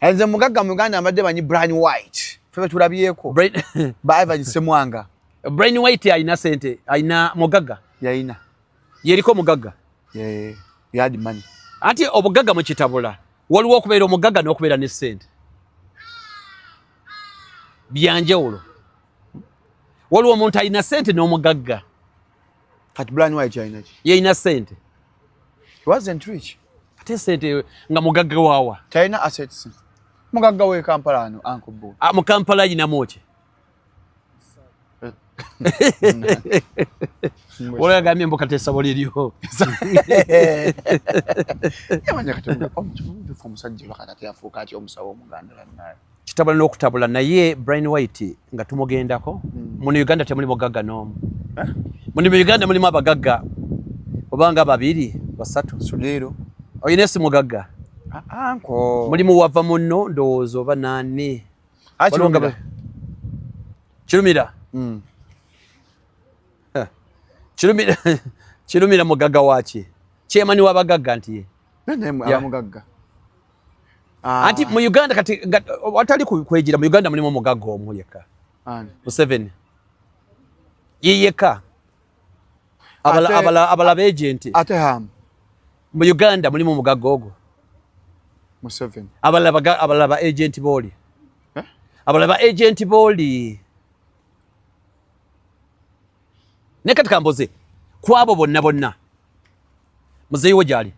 Enze mugagga mu Uganda abadde banyi Brian White. Febe tulabyeko. Baiva Nsemwanga. Brian White alina sente, alina mugagga. Yalina. Yeriko mugagga. Yeah. Yadi money. Ati obugagga mu kitabula. Waliwo okubeera omugagga n'okubeera ne sente. Byanjawulo. Waliwo omuntu alina sente n'omugagga. Kati Brian White yalina ki? Yalina sente. He wasn't rich. Ate sente nga mugagga waawa. Talina assets. Mugagga we Kampala ano Uncle Bo. Mu Kampala alinamu ki? Wala yagambye mboka tesabo liriyo. Yamanya katonda omuntu omusajja bakati afuuka ati omusawo omuganda naye. Kitabula n'okutabula naye Brian White nga tumugendako. Mu Uganda temuli mugagga n'omu. Mu Uganda mulimu abagagga obanga babiri basatu. Sudero. Oyina essimu mugagga. Anko. Mulimu wava munno ndowooza oba naani. Kirumira. Kirumira mugagga waki? Kyemani w'abagagga nti ye. Nene mugagga. Anti mu Uganda kati watali kwejira mu Uganda mulimu mugagga omu yekka. Museveni. Yeyeka. Abala agent. Ate ham. Mu Uganda mulimu mugagga ogwo. Museveni. Abala agent boli. Abala agent boli. Ne katika mboze kwabo bonna muzeyi wo gyali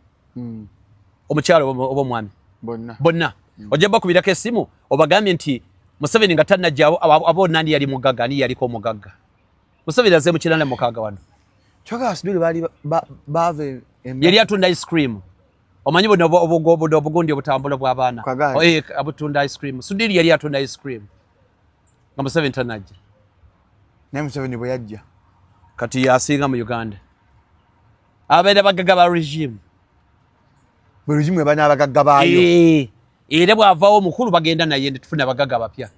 omukyalo oba mwami bonna ojja kubirako essimu obagambye nti Museveni nga tannajja abo nandi yali mugagga ani yaliko omugagga Museveni aze mu kiranda mukaaga wano choka asibiri bali bave yali atunda ice cream omanyi bonna obugundi obutambula bw'abaana abutunda ice cream Sudiri yali atunda ice cream nga Museveni tannajja naye Museveni bwe yajja kati yasinga mu Uganda abaira bagagga ba regime bwe regime ebana abagagga baayo era bwavaawo omukulu bagenda naye tufuna abagagga bapya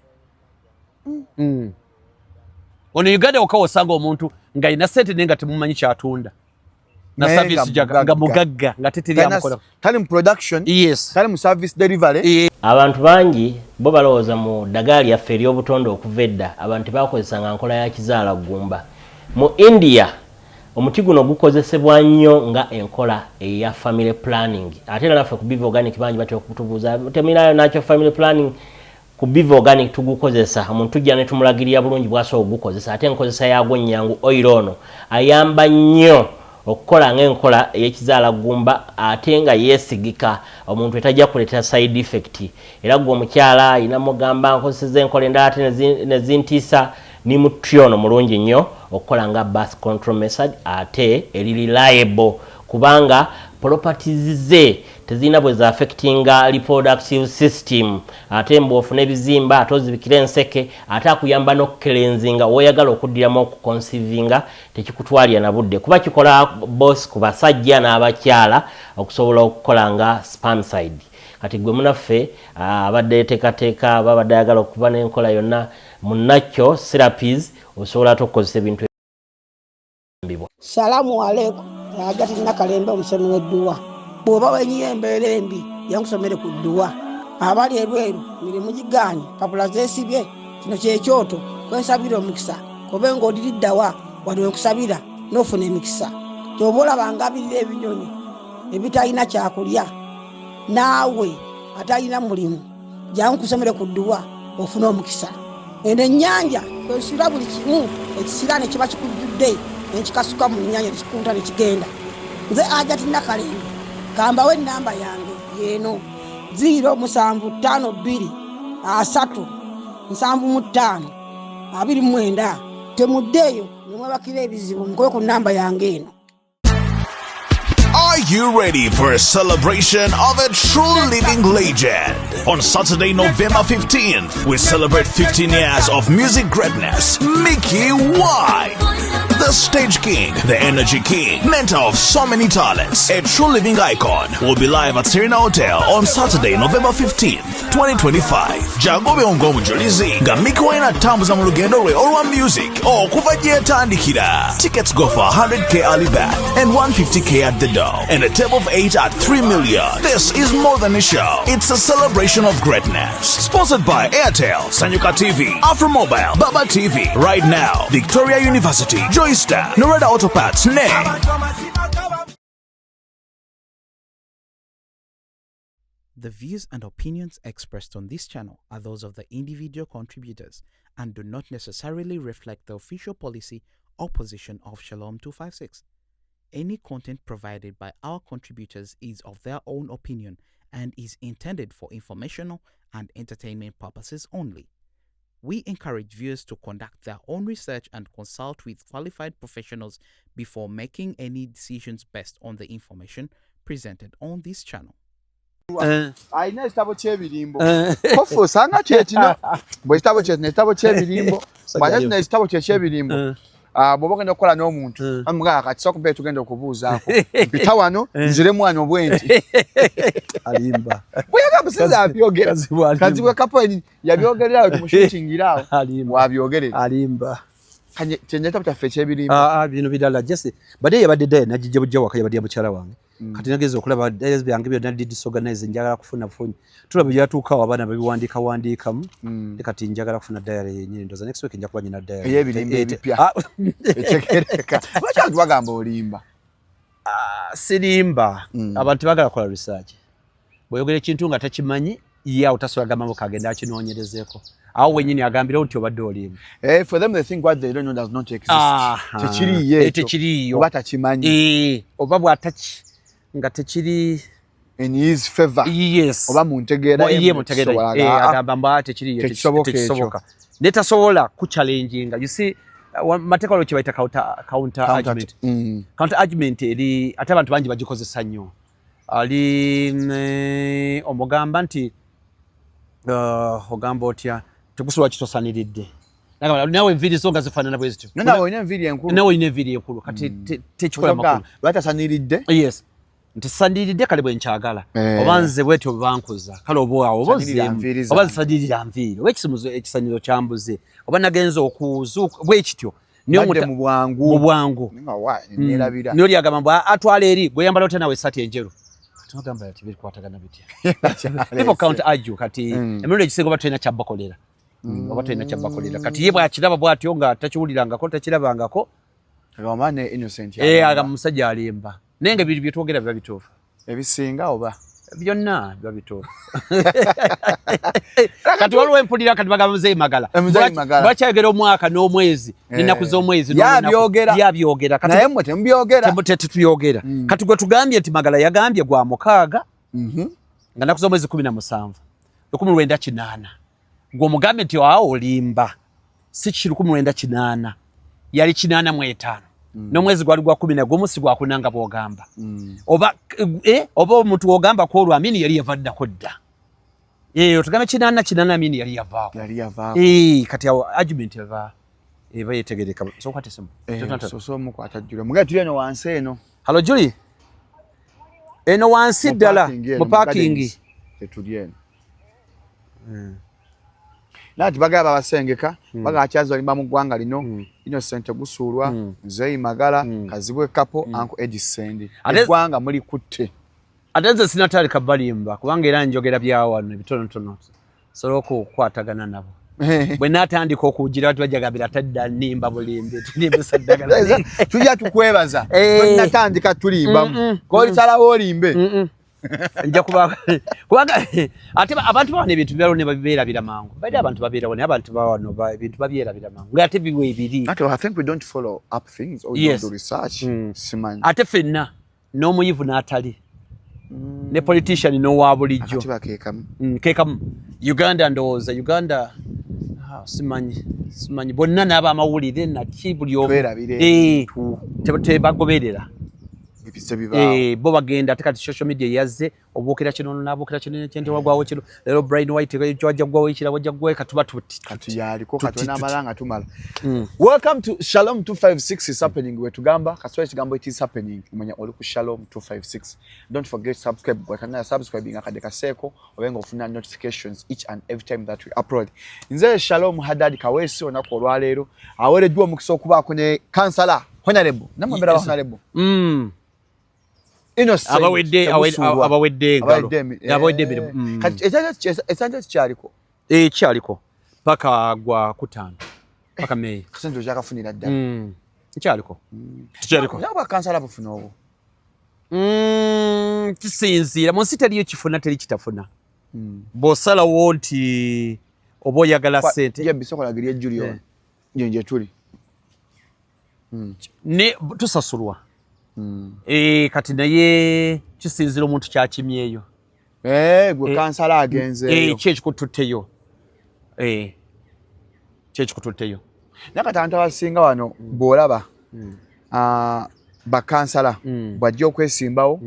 ono Uganda okawosanga omuntu nga alina sente naye nga temumanyi kyatunda na service nga mugagga nga teteri amukola tali mu production yes tali mu service delivery abantu bangi bo balowooza mu ddagala lyaffe ery'obutonde okuva edda abantu bakozesanga nkola ya kizaala gumba. Mu India omuti guno gukozesebwa nnyo nga enkola eya family planning. Ate naffe ku Biv Organic bangi batya okutubuuza teminayo nakyo family planning ku Biv Organic tugukozesa omuntu tujja ne tumulagirira bulungi bw'asobola ogukozesa ate enkozesa yagwo nnyangu oil ono ayamba nnyo okukola ng'enkola ey'ekizaala gumba ate nga yeesigika omuntu etajja kuleeta side effect era gwe omukyala ayina mugamba nkozeseza enkola endala ate nezintiisa ni mutyono mulungi nnyo okukola nga birth control method ate eri reliable kubanga properties ze tezina bwe za affectinga reproductive system ate mbofu nebizimba ate ozibikira enseke ate akuyamba n'okukelenzinga woyagala okuddiramu okuconcevinga tekikutwalya na budde kuba kikola boss ku basajja n'abakyala okusobola okukola nga spermicide kati gwe munaffe abadde teekateeka babadde ayagala okuba n'enkola yonna munakyo therapies osobola okukozesa ebintu ebibwa. Salamu alaikum ajati nakalembe omusemi w'edduwa bw'oba wenyiye embeera embi yankusomere ku dduwa abali ebweru mirimu gigaanye papula zeesibye kino kyekyoto kwensabira omukisa kobe ng'odiriddawa wali wenkusabira n'ofuna emikisa ky'oba olabanga abirira ebinyonyi ebitalina kyakulya naawe atalina mulimu jankusomere ku dduwa ofuna omukisa eno ennyanja kwesira buli kimu ekisira ne kiba kikujjudde nekikasuka mu nnyanja nekikunta nekigenda nze ajati nakalembe kambawo ennamba yange yeeno 075237529 temuddeeyo nemwebakira ebizibu nkoye ku nnamba yange eno. Are you ready for a celebration of a true living legend? On Saturday, November 15th, we celebrate 15 years of music greatness. Mickey White, the The stage king, the energy king, mentor of so many talents, a true living icon, will be live at Serena Hotel on Saturday, November 15th, 2025. Jagobe Ongomu Jolizi, Gamiko ina tambuza mu lugendo lwe olwa music, okuva gye yatandikira. Tickets go for 100k early bird and 150k at the door, and a table of 8 at 3 million. This is more than a show. It's a celebration of greatness. Sponsored by Airtel, Sanyuka TV, Afromobile, Baba TV, Right Now, Victoria University, Joystar, Norada Autoparts, The views and opinions expressed on this channel are those of the individual contributors and do not necessarily reflect the official policy or position of Shalom 256. Any content provided by our contributors is of their own opinion and is intended for informational and entertainment purposes only. We encourage viewers to conduct their own research and consult with qualified professionals before making any decisions based on the information presented on this channel. Aina estabo chebirimbo. Kofu sanga chechino. Bo estabo chebirimbo. Bana tuna estabo chebirimbo. Boboka ndokola no muntu. Amuga akatsoka mbe tugenda okubuzaako. Mpita wano nzire mwana obwenti. Alimba. Boya kabusiza abyogera. Kazibwe kapo yabyogerera tumushutingirawo. Wabyogerera. Alimba. Kanye chenjeta butafeche ebirimbo. Bino bidala just bade yabadde najije bujja wakaya badi mukyala wange. Kati nageze okulaba days byange byo nali disorganize njagala kufuna phone. Tulaba byatuuka abana babiwandikamu. Kati njagala kufuna diary yenyine ndoza next week njja kuba nyina diary. Ebirimbo ebipya. Etekereka. Lwaki bagamba olimba? Sirimba. Abantu bagala kola research. Boyogera ekintu nga takimanyi ya utasola gambo kagenda akinoonyerezeeko. Awo wenyini agambira nti obadde olimba. For them they think what they don't know does not exist. Techiriyo. Oba takimanyi. Oba bwataki nga tekiri in his favor. Yes. Oba muntegeera agamba mba tekiriyo tekisoboka. Netasobola ku challenging. You see matekolo kibaita counter argument. Counter argument eri ate abantu bangi bagikozesa nnyo. Ali omugamba nti ogamba otya tekusula kitosaniriddde. Nawe enviri zonga zifaanana bwe zityo. Nawe ine enviri enkulu. Nawe ine enviri enkulu kati tekikola makulu. Batasaniriddde. Yes. Ntisandiridde kale bwe nkyagala. Obanze bwetyo bankuza. Kale obwawo obozemu. Obazisandirira nviri. Oba ekisanyizo kyambuze. Oba nagenza okuzuuka bwekityo. Niyo mu bwangu. Nirabira. Niyo lyagamba atwala eri gwe yambala otya nawe sati enjeru. Tugamba ati bikwatagana bitya. People count argue kati emirundi egisinga oba tulina kyabbakolera. Oba tulina kyabbakolera. Kati ye bwakiraba bwatyo nga takiwulirangako takirabangako. Agamba innocent. Agamba musajja alimba. Nenge biri byetwogera biba bituufu. Ebisinga oba byonna biba bituufu. Kati waliwo empulira kati bagamba Muzeeyi Magala. Bakyayogera omwaka n'omwezi n'ennaku z'omwezi yabyogera. Naye mmwe temubyogera. Tetuyogera. Kati gwe tugambye nti Magala yagambye gwa mukaaga nga nnaku z'omwezi 17 1908 gwe omugambye nti awo olimba si kiri 1908 yali 85 n'omwezi gwali gwa 11 si gwa kunanga bw'ogamba oba omuntu w'ogamba ko olwamini yali yavaddako dda otugambe kinana amini yali yavaako kati awo argument eva yetegereka sokwate simu so mukwata Julie mugaye tuli eno wansi eno halo Julie eno wansi ddala mu parking tetuli eno nati bagaba basengeka bagakyazo alimba mu gwanga lino Innocent Gusulwa Muzeeyi Magala Kazibwe Kapo Uncle Edison gwanga muri kutte atenze sinatali kabalimba kubanga era njogera byawano bitono soloko kwatagana nabo bwe natandika okugira watu bajagabira tadda nimba bulimbe tulimbe saddagala tujja tukwebaza bwe natandika tulimba ko lisalawo olimbe nja kubanga ate abantu bano ebintu byalo ne babibeera biramangu baida abantu babeera wone abantu bawano ebintu babyera biramangu ngate biwe ebiri I think we don't follow up things or don't do research simanyi ate fenna n'omuyivu n'atali ne politician no wabulijjo kekamu Uganda ndowooza Uganda simanyi bonna n'aba amawulire naki buli omu tebagoberera bo bagenda ate kati social media yazze obukira kino nabukira kino kyente wagwawo kino lero Brian White jwaja gwawo ekira wajja gwawe katuba kati yaliko kati n'amalanga tumala. Welcome to Shalom 256 is happening we tugamba kaswa kigambo it is happening umanya oli ku Shalom 256. Don't forget subscribe wakanga subscribing akade kaseko obenga ofuna notifications each and every time that we upload. Nze Shalom Hadad Kawesi onako olwalero awere dwo mukisa okuba kune kansala honorable namambera wa honorable innocent abawedde ngalo kati esanja kyaliko kyaliko paka gwa kutano paka May kasento jakafunira dda kyaliko naba kansala bufuna obo kisinzira munsi taliyo kifuna teri kitafuna bosala wonti obo yagala sente ye bisokola giri Julio nyenje tuli ne tusasulwa kati naye kisinzira omuntu kyakimyeyo gwe kansala agenzeeyo kyekikututeyo kyekikututeyo nakatanta basinga wano bolaba bakansala bwajja okwesimbawo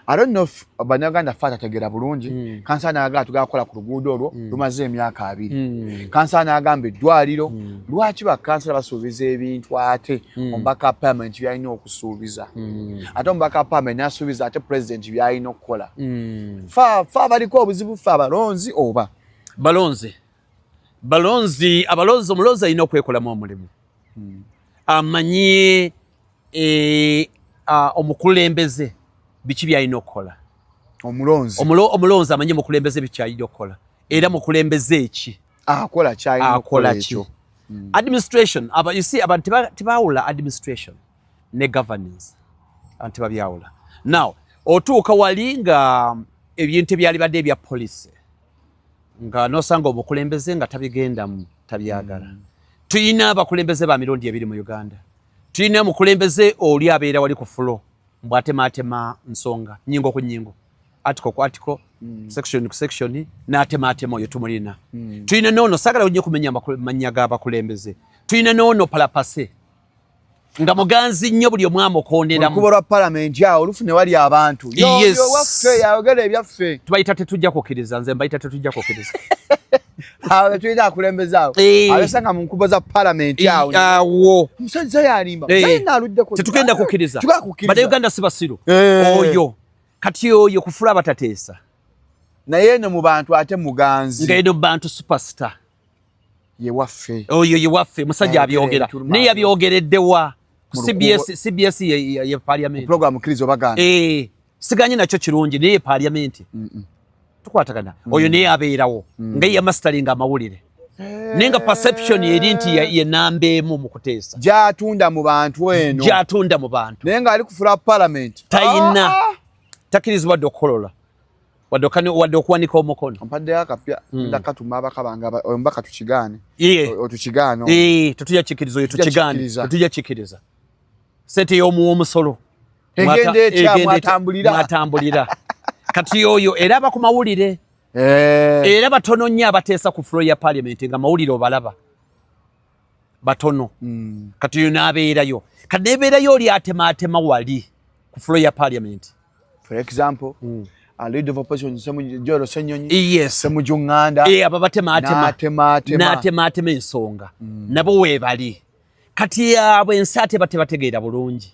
I don't know if Banaganda fata tegera bulungi kansala naga tugakola ku luguudo olwo lumaze emyaka 2 kansala nagambe dwaliro lwaki bakansala basuubiza ebintu ate ombaka parliament byalina okusuubiza ate ombaka parliament nasuubiza ate president byalina okukola fa baliko obuzibu fa balonzi oba balonzi omulonzi alina okwekolamu omulimu amanye omukulembeze biki byalina okukola omulonzi amanye mukulembeze biki alina okukola era mukulembeze eki akola ki administration you see abantu tebawula administration ne governance abantu tebabyawula now otuuka wali nga ebintu ebyali badde ebya police nga nosanga omukulembeze nga tabigendamu tabyagala tuyina abakulembeze ba mirundi 2 mu Uganda tuyina mukulembeze oli abeera wali ku floor mbwatematema nsonga nyingo ku nyingo article ku article section ku section natematema oyo tumulina tuyina nono sagala ujye kumenya manya g'abakulembeze tuyina nono palapase nga muganzi nnyo buli omwamo kondera mu kubolwa parliament ya olufune wali abantu yo waffe yayogera ebyaffe tubayita tetujja kukkiriza nze mbayita tetujja kukkiriza awo tuyita akulembezaawo abasanga mu nkubo za parliament awo musajja yalimba musajja aludde ku tetugenda kukkiriza bada Uganda sibasiru oyo kati oyo kufula batateesa naye no mu bantu ate muganzi ngeno bantu superstar ye waffe oyo ye waffe musajja abyogera ne yabyogereddewa CBS ye parliament program kirizo baganda siganye nakyo kirungi ne parliament tukwatagana oyo ne abeerawo nga ye mastering amawulire nenga perception eri nti ye nambemu mu kuteesa jatunda mu bantu eno jatunda mu bantu nenga ali kufula parliament tayina takirizwa dokolola wadokani wadokuwanika omukono mpadde akapya ndakatuma abakabanga ombaka tukigane otukigano tutujja kikirizo yo tukigane tutujja kikiriza sente y'omusolo mwatambulira kati yoyo era bakumawulire era batono nnyo abateesa ku floor ya parliament nga mawulire obalaba batono kati yo nabeerayo kati nebeerayo oli atematema wali ku floor ya parliament for example a leader of opposition Joro Senyonyi yes semujunganda natematema ensonga nabo webali kati yabwe ensate bategeera bulungi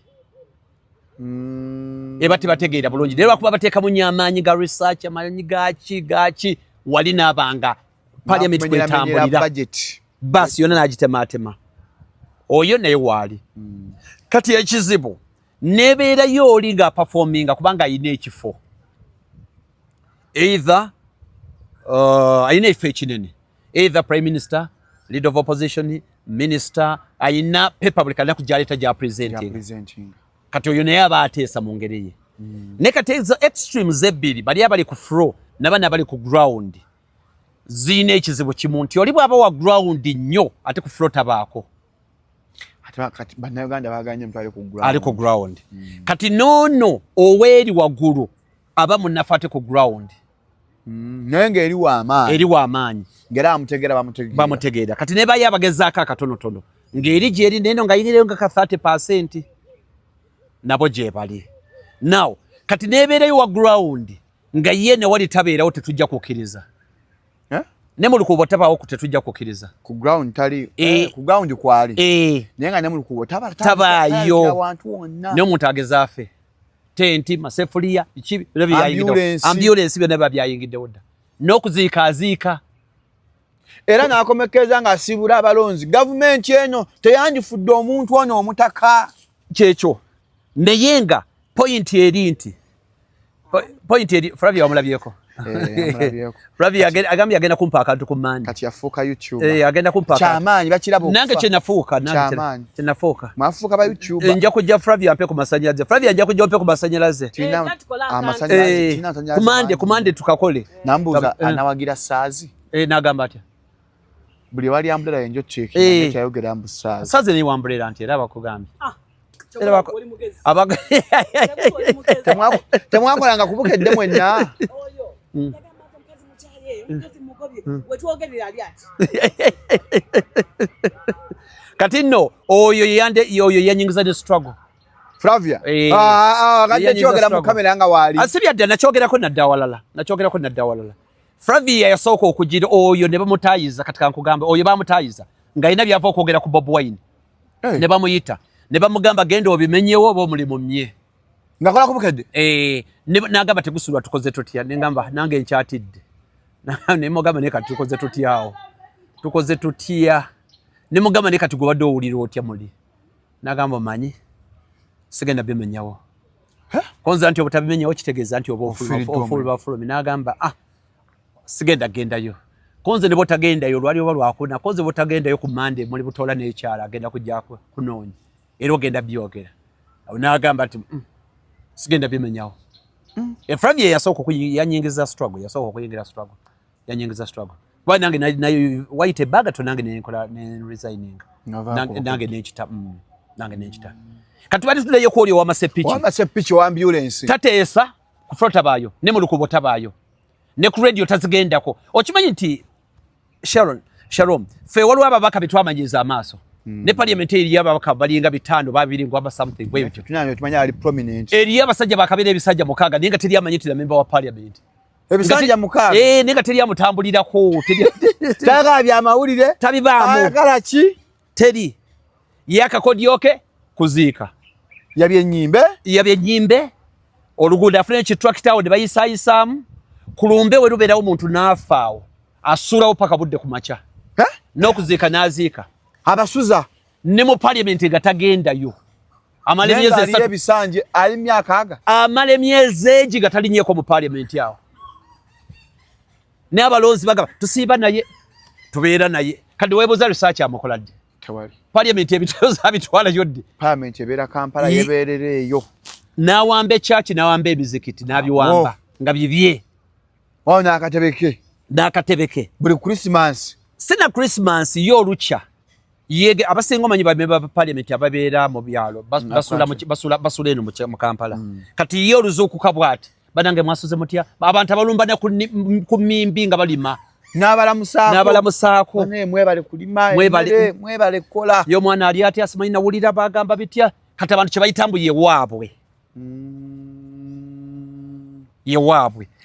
bategeera bulungi lero akuba bateeka mu nyamanyi ga research amanyi gachi wali nabanga parliament kwetambulira basi yona najitematema oyo naye wali kati ekizibu nebeera yoli nga performing kubanga ayina ekifo either ayina efo ekinene either prime minister leader of opposition minister ayina paper buli kalina kujaleta ja presenting kati oyo naye aba ateesa mu ngeri ye ne kati ezo extremes ebbiri bali abali ku floor nabana bali ku ground zine ekizibu kimu nti oli bwaba wa ground nnyo ate ku floor tabaako kati bannayuganda baganye mtu ali ku ground kati nono oweeri waggulu aba munnafate ku ground nenge eri w'amaanyi ngera bamutegeera kati ne baye abagezaako akatonotono ngeri gyeri neno nga yinireyo nga ka 30% nabo gye bali now kati nebeerayo wa ground nga yene wali tabeerawo tetujja kukkiriza ne mu lukubo tabaawo tetujja kukkiriza ku ground tali ku ground kwali naye nga ne mu lukubo tabaayo ne omuntu agezaafe tenti masefuliya ikibi ambulance byonna biba byayingiddewo dda n'okuziika era n'akomekeza nga asibula abalonzi gavumenti eno teyandifudde omuntu ono omutaka kyekyo naye nga point eri Flavia wamulabyeko Flavia agambye agenda kumpa akantu ku Monday kati yafuuka YouTube agenda kumpa kyamaanyi bakirabo nange kyenafuuka mwafuuka ba YouTube nja kujja Flavia ampe ku masanyalaze Flavia nja kujja ampe ku masanyalaze ku Monday tukakole nambuza anawagira saazi nagamba atya buli wali ambulera yenjo cheki cyayogera mbusaza saze ni wambulera anti era bakugambye temwakolanga kubukedde mwenna kati nno oyo yanyingiza ne struggle Flavia kati kyogera mu kamera nga wali asibya nakyogerako nadda walala Flavia yasooka okugira oyo ne bamutayiza katika nkugamba oyo bamutayiza nga ina byava okwogera ku Bob Wine ne bamuyita ne bamugamba genda obimenyewo oba omuli mu mmye ngakola kubukedde n'agamba tegusulwa tukoze tutya nengamba nange nkyatidde ne mugamba ne kati tukoze tutya ne mugamba ne kati gobadde owulira otya muli n'agamba manyi sigenda bimenyawo konza nti obutabimenyawo kitegeeza nti oba ofulumi n'agamba sigenda gendayo konze ne botagendayo lwali oba lwakuna konze botagendayo ku Monday muli butola n'ekyala agenda kujja kunoonya era ogenda byogera n'agamba ati sigenda bimenyawo Flavia yasooka yanyingiza struggle yanyingiza struggle bwa nange nayo waite bagato nange nenkola ne resigning nange nekita kati bali tudde yoko oli wa masepichi wa ambulance tateesa ku flota bayo ne mu lukubo tabayo ne ku radio tazigendako okimanyi nti Sharon fe walwa ababaka bitwamanyiza amaaso ne parliament eri ababaka balinga bitano babiri ngwa something bwe bityo tunanyo tumanya ali prominent eri abasajja bakabira ebisajja mukaga ninga teri amanyitira member wa parliament ebisajja mukaga ninga teri amutambulirako taga bya mawulire tabibamu ayagala ki teri yakakodi kuziika yabye nyimbe oluguudo French tractor ne bayisaamu kulumbe we lubeerawo omuntu n'afaawo asulawo paka budde ku makya n'okuziika n'aziika abasuza ne mu parliament nga tagendayo amala emyezi egi nga talinnyeko mu parliament awo ne abalonzi bagamba tusiiba naye tubeera naye kadi weebuuza research amukola ddi parliament ebiteezo abitwalayo ddi parliament ebeera Kampala yebeerereeyo n'awamba ekyaki n'awamba emizikiti n'abiwamba nga bibye n'akatebeke buli Christmas sina Christmas yo olukya yege abasinga omanyi bamemba ba parliament ababeera mu byalo basula eno mu Kampala kati yo oluzuukuka bwati banange mwasuze mutya abantu abalumbana ku mmimbi nga balima n'abalamusaako mwebale kulima mwebale kukola yo mwana ali ati asimanyi nawulira bagamba bitya kati abantu kye bayitambu yewaabwe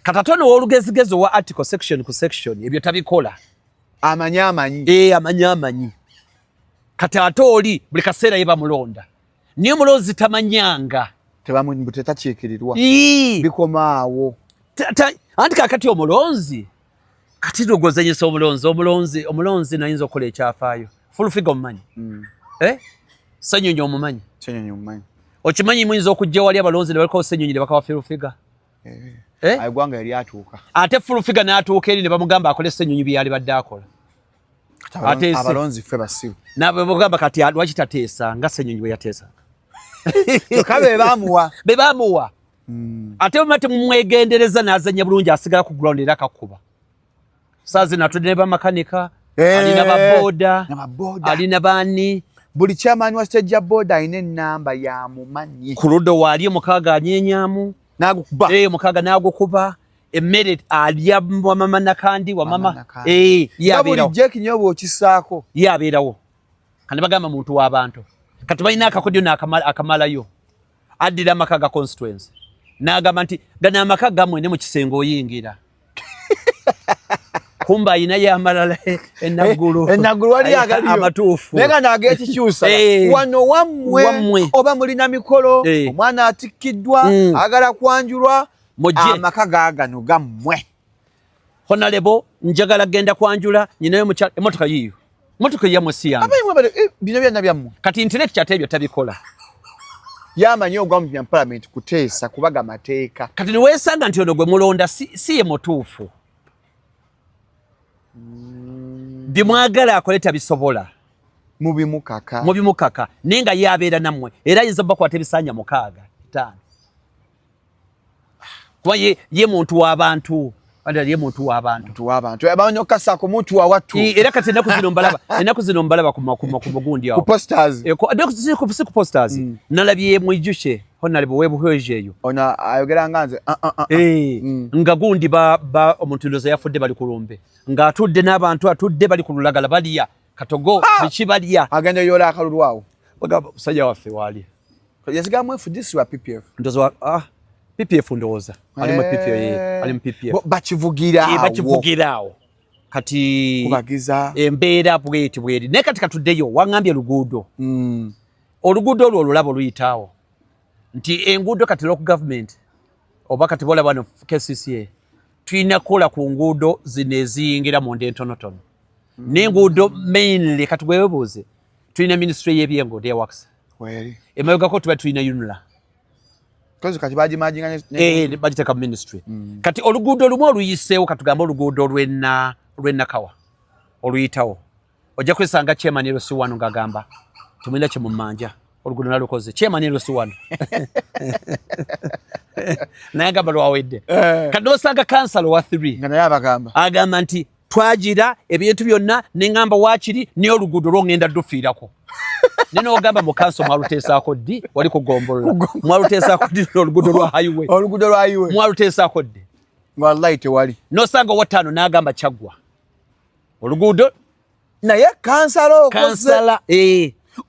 kati ate n'olugezigezi owa article section ku section ebyo tabikola amanyi kati ate oli buli kaseera yeba mulonda niyo mulonzi tamanyanga tetakiikirirwa bikomaawo anti kakati omulonzi kati lugozanyisa omulonzi nayinza okukola ekyafaayo fulufiga omumanyi Ssenyonyi omumanyi okimanyi muyinza okujja wali abalonzi ne balikawo Ssenyonyi ne bakawa fulufiga egwanga yali atuuka ate fulufiga n'atuuka eri ne bamugamba akole Ssenyonyi byali badde akola abalonzi ffe basibu nabamugamba kati lwaki tateesa nga Ssenyonyi bwe yateesanga kyokka be baamuwa ate bamate mumwegendereza n'azanya bulungi asigala ku ground era akakuba saazi natudde ne bamakanika alina baboda alina baani buli chairman wa stage board alina ennamba ya mumanyi ku luddo waali omukaaga anyenyamu n'agukuba omukaaga n'agukuba emmere alya wamama nakandi wamama buli jeki nyobo okisaako yabeerawo kandi bagamba muntu w'abantu kati balina akakodyo n'akamalayo addira amaka ga constituency n'agamba nti gana amaka gammwe ne mu kisenge oyingira kumba ayina y'amalala enaggulu wali agaliyo amatuufu naye nga n'ag'ekikyusa wano wammwe oba mulina mikolo omwana atikkiddwa agala kwanjulwa amaka gaagano gammwe Honorable njagala genda kwanjula nyinayo mukyala emotoka yiyo motoka yammwe si yange bino byonna byammwe kati intellect kyate ebyo tabikola yamanyi ogwa mu parliament kuteesa kubaga mateeka kati niweesanga nti ono gwe mulonda si ye mutuufu bimwagala akole tabisobola mubimukaka naye nga yabeera nammwe era ayinza bakwata ebisanja 6 5 kuba ye muntu w'abantu ye muntu w'abantu abanyo kasako muntu wawatu era kati enaku zino mbalaba ku mugundi awo ku posters ku posters nalabye mwijushe Honorable webuheje eyo ona ayogera nganze nga gundi ba omuntu ndoza yafudde bali kulumbe nga atudde n'abantu atudde bali kululagala baliya katogo bichi baliya agenda yola akalulwawo bagamba musajja waffe wali yasiga mwefu this wa PPF ndoza PPF ndoza ali mu PPF bakivugiraawo kati kubagiza embeera bweti ne kati katuddeyo wangambye luguudo oluguudo olwo olulabo luyitaawo nti enguudo kati local government oba kati bola bano KCCA tuyina kukola ku nguudo zino eziyingira mu ndentonotono n'enguudo mainly kati bwewebuuze tuyina ministry y'ebyenguudo eyaworks emabegako tuba tuyina UNRA kozi kati bagimaginganya bagiteka mu ministry kati oluguudo olumu oluyiseewo katugamba oluguudo lw'ennakawa oluyitawo ojja kwesanga chairman erosi wano ng'agamba tumulina kye mu mmanja oluguudo nalukoze chairman erosi wano naye agamba lwawedde kati n'osanga kansala owa 3 nga naye abagamba agamba nti twagira ebintu byonna neŋŋamba waakiri naye oluguudo lwongenda dufiirako nino ogamba mu kanso mwaluteesaako ddi wali kugombolola mwaluteesaako ddi oluguudo lwa highway mwaluteesaako ddi wallahi tewali n'osanga owataano n'agamba kyaggwa oluguudo naye kansala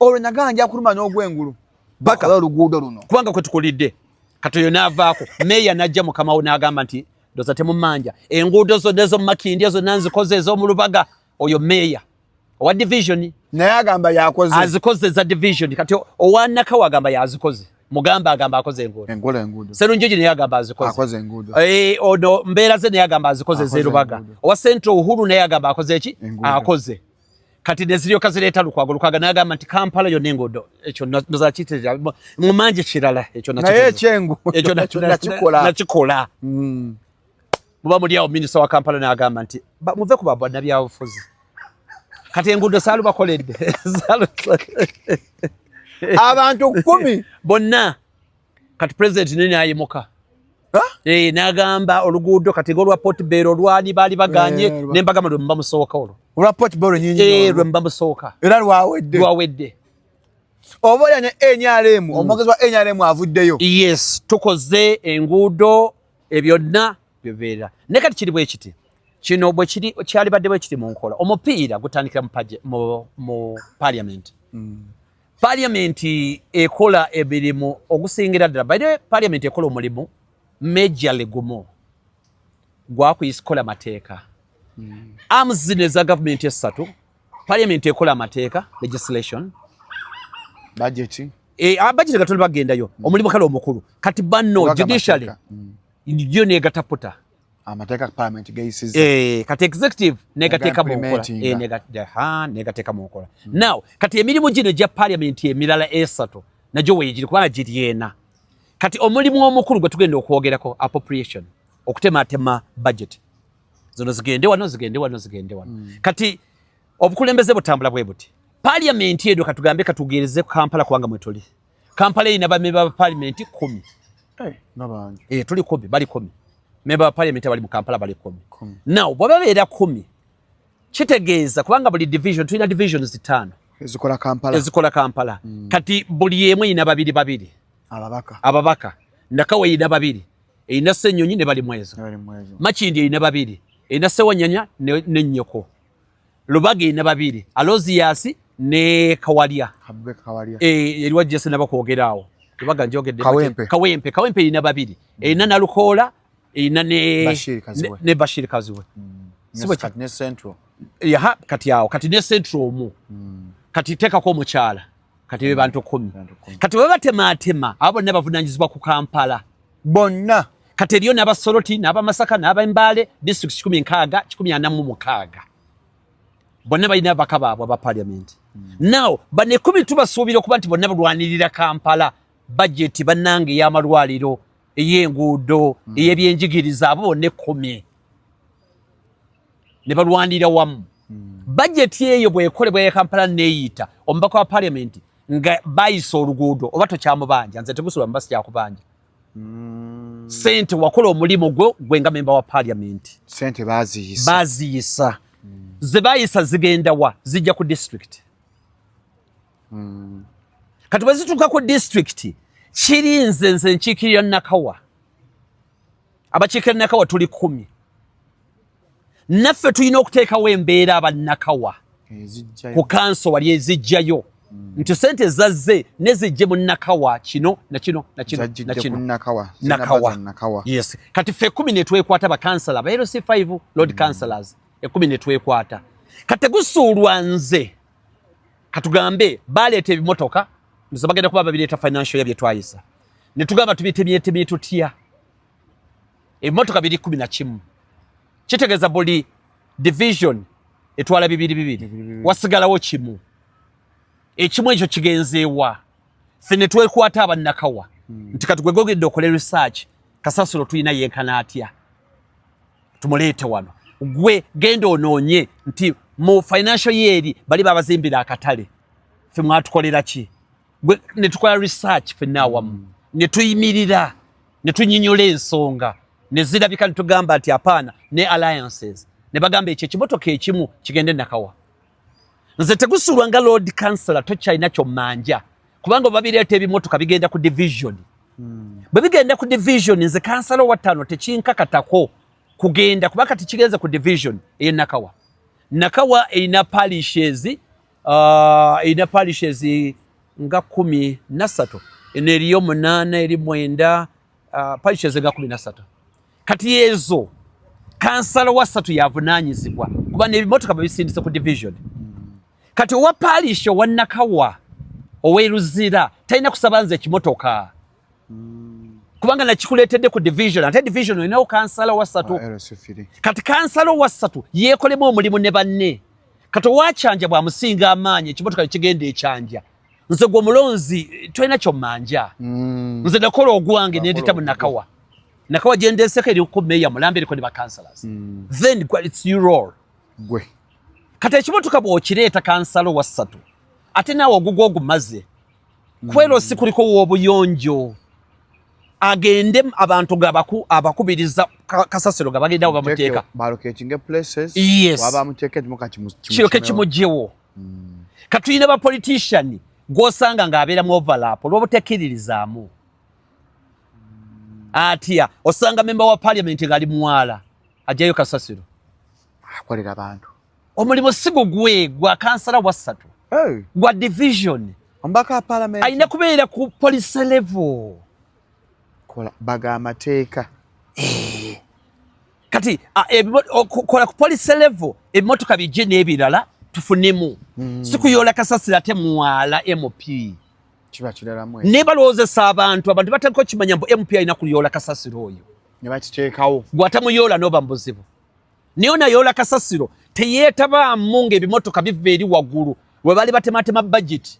olwo naganja kuluma n'ogwengulu baka oluguudo luno kubanga kwe tukulidde katoyo n'avaako meeya n'ajja mukamawo n'agamba nti ndoza temumanja enguudo zonna ezo mumakindi ezo nanzikoze ez'omulubaga oyo meeya owa division naye agamba yakoze azikoze za division kati owanakawa agamba yazikoze mugamba agamba akoze enguudo Serunjoji naye agamba akoze enguudo ono mbeera ze naye agamba azikoze z'erubaga owa Central Uhuru naye agamba akoze eki akoze kati neziryoka zireeta lukwaga n'agamba nti Kampala yonna enguudo ekyo nozakiteera mumanje kirala ekyo naye ekyengu ekyo nakikola muba muli awo minisita wa Kampala n'agamba nti muve ku bannabyabufuzi kati enguudo saalu bakoledde abantu 10 bonna kati president nini ayimuka n'agamba oluguudo kati ng'olwa Port Bell olwali baali baganye n'embagama lwe muba musooka olwo olwa Port Bell nyinyi lwe muba musooka era lwawedde oboya ne NRM omwogezi wa NRM avuddeyo yes tukoze enguudo ebyonna byobeera ne kati kiri bwe kiti kino bwe kiri kyali badde bwe kiti mu nkola omupiira gutandikira mu parliament parliament ekola emirimu ogusingira ddala by the way parliament ekola omulimu majorly gumu gwakuyisikola mateeka arms zino eza government esatu parliament ekola amateeka legislation budget budget gatoli bagendayo omulimu kale omukulu kati banno judiciary yo negataputa amateeka parliament gayisiza kati executive negateeka mu nkola negateeka mu nkola now kati emirimu gino gya parliament emirala esatu nagyo weegiri kubanga giri ena kati omulimu omukulu gwe tugenda okwogerako appropriation okutematema budget zono zigende wano kati obukulembeze butambula bwe buti parliament edo katugambe katugereze Kampala kubanga mwetuli Kampala ina bamemba ba parliament 10 tuli 10 bali 10 member wa parliament bali mu Kampala bali 10 now bwababeera 10 kitegeeza kubanga buli division tulina divisions 5 ezikola Kampala kati buli emu ina babiri ababaka Nakawa ina babiri ina Ssenyonyi ne bali mwezo Makindi ina babiri ina Sewanyanya ne Nnyoko Lubaga ina babiri Alozias ne Kawalya eriwa Jesse nabakwogerawo tubaga njogedde Kawempe ina babiri ina Nalukola ina ne Bashir Kaziwe sibo kati ne Central ya kati yao kati ne Central mu kati teka ko mukyala kati be bantu 10 kati baba tema abo ne bavunanyizibwa ku Kampala bonna kati eriyo n'abasoloti n'abamasaka n'abembale district 16 bonna balina bakabaabwe aba parliament now bane 10 tubasuubira okuba nti bonna balwanirira Kampala budget bannange y'amalwaliro ey'enguudo ey'ebyenjigiriza abo bonna 10 ne balwanirira wamu budget eyo bwekolebwa ya Kampala neeyita omubaka wa parliament nga bayisa oluguudo oba tokyamubanja nze tegusulwa mbasi kyakubanja sente wakola omulimu gwe nga member wa parliament sente baziyisa ze bayisa zigenda wa zijja ku district kati bazituka ku district kirinze nze nkiikirira Nakawa abakiikirira Nakawa tuli 10 naffe tulina okuteekawo embeera abannakawa ku kanso wali ezijjayo nti sente zazze nezijje mu Nakawa kino na kino Nakawa yes kati ffe 10 ne twekwata bakansala ba LC5 Lord Councillors 10 ne twekwata kati gusuulwa nze katugambe baleeta ebimotoka nzabagenda kuba babireeta financial yabye twayisa ne tugamba tubitemye tutya ebimotoka biri 11 kitegeeza buli division etwala bibiri wasigalawo kimu ekimu ekyo kigenzeewa ffe ne twekwata abannakawa nti katugwegogedde okole research Kasasiro tulina yenkana atya tumuleete wano gwe genda onoonye nti mu financial year bali babazimbira akatale ffe mwatukolera ki gwe ne tukola research ffenna awamu ne tuyimirira ne tunyinyola ensonga ne zirabika ne tugamba nti apaana ne alliances ne bagamba ekyo ekimotoka ekimu kigende Nakawa nze tegusulwa nga Lord Councillor tokyalina kyomanja kubanga babireeta ebimotoka bigenda ku division bwe bigenda ku division nze kansala wa 5 tekinkakatako kugenda kuba kati kigenze ku division eyo Nakawa ina parishes nga 13 eneriyo 8 eri 9 parishes nga 13 kati ezo kansala wa 3 yavunaanyizibwa kuba n'ebimotoka babisindise ku division kati owa parish wa Nakawa oweruzira talina kusaba nze ekimotoka kubanga nakikuleetedde ku division ate division olinawo kansala wa 3 kati kansala wa 3 yeekolemu omulimu ne banne kati owakyanja bwamusinga amaanyi ekimotoka kigenda ekyanja nze gwe omulonzi tolina kyomanja nze nakola ogwange nendita mu Nakawa gyendeseko eri ku meya Mulambe eriko ne bakansalas then it's your role gwe kati ekimotoka bw'okireeta kansala wa 3 ate naawe ogugwo ogumaze kwero si kuliko w'obuyonjo agende abantu abakubiriza Kasasiro gabagenda bamuteeka balocating places wabamuteeka kimuka kimugyewo katuyina ba politician gwosanga ng'abeera mu overlap olw'obutekkiririzaamu atya osanga member wa parliament ngali muwala ajjayo Kasasiro akolera abantu omulimu sigo gwe gwa kansala wa 3 gwa division ombaka parliament aina kubeera ku police level kola baga amateeka kati kola ku police level ebimotoka bijje n'ebirala tufunemu sikuyola Kasasiro ate muwala MP kiba kirala mwe ne balowoozesa abantu batako kimanya mbu MP alina kuyola Kasasiro oyo ne bakiteekawo gwatamuyola n'oba muzibu niyo nayola Kasasiro teyeetabaamu ng'ebimotoka biva eri waggulu we bali batematema budget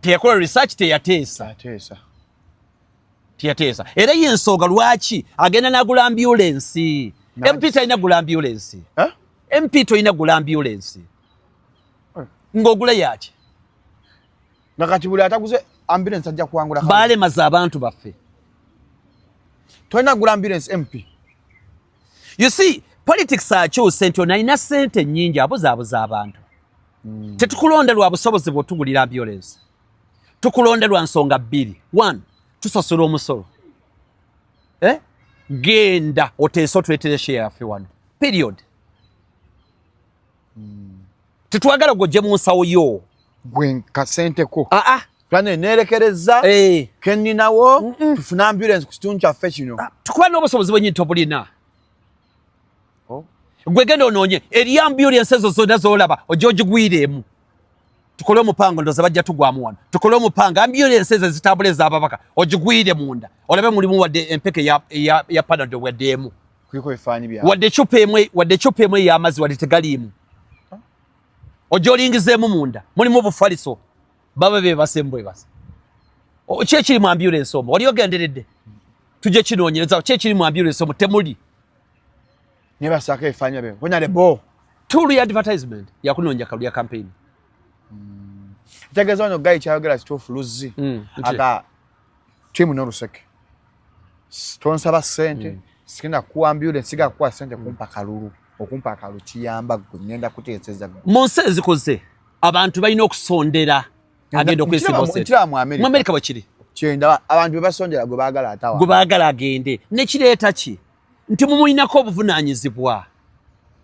teyakola research teyateesa era y'ensonga lwaki agenda n'agula ambulance MP talina gula ambulance MP toyina gula ambulance ng'ogula yaki nakati buli ataguze ambulance ajja kuwangula balemaza abantu baffe toyina gula ambulance MP you see politics akyuse nti onalina sente nnyingi abuzaabuza abantu tetukulonda lwa busobozi bw'otugulira ambulance tukulonda lwa nsonga 2 1 tusasula omusolo genda oteesa otuleetere share yaffe wano period tetwagala gojje mu nsawo yo gwe kasente ko Kane nerekereza keninawo tufuna ambulance ku kitundu kyaffe kino. Tukuba n'obusobozi bwennyini tobulina. Gwe genda onoonye eri ambulance ezo zonna z'olaba ojja ogigwireemu. Tukole omupango ndoza bajja tugwamu wano. Tukole omupango ambulance ezo zitambula ez'ababaka ogigwire munda. Olabe mulimu wadde empeke ya Panadol waddeemu. Kuliko ebifaanyi bya. Wadde chupa emu ey'amazzi wadde tegaliimu. Ojja olingizeemu munda. Mulimu bufaliso. Baba bebasembwe basa. Kye kiri mu ambulance omwo. Oli ogenderedde. Tujje kinoonyereza kye kiri mu ambulance omwo temuli. Ne basaka ebifaanyi bye. Bonya lebo. Tuli advertisement yakunoonya kalya campaign. Tegezo ono guy kyayogera kituufu Luzzi. Aga timu n'oluseke. Tonsaba ssente. Sikenda ku ambulance siga kuwa ssente kumpa kalulu. Okumpa akalu kiyamba gwe ngenda kuteeseza. Mu nsi ezikoze abantu balina okusondera agenda okwesiba ssente. Mu Amerika bwe kiri. Kyenda abantu be basondera gwe baagala atawa. Gwe baagala agende. Ne kireeta ki? Nti mumulinako obuvunaanyizibwa.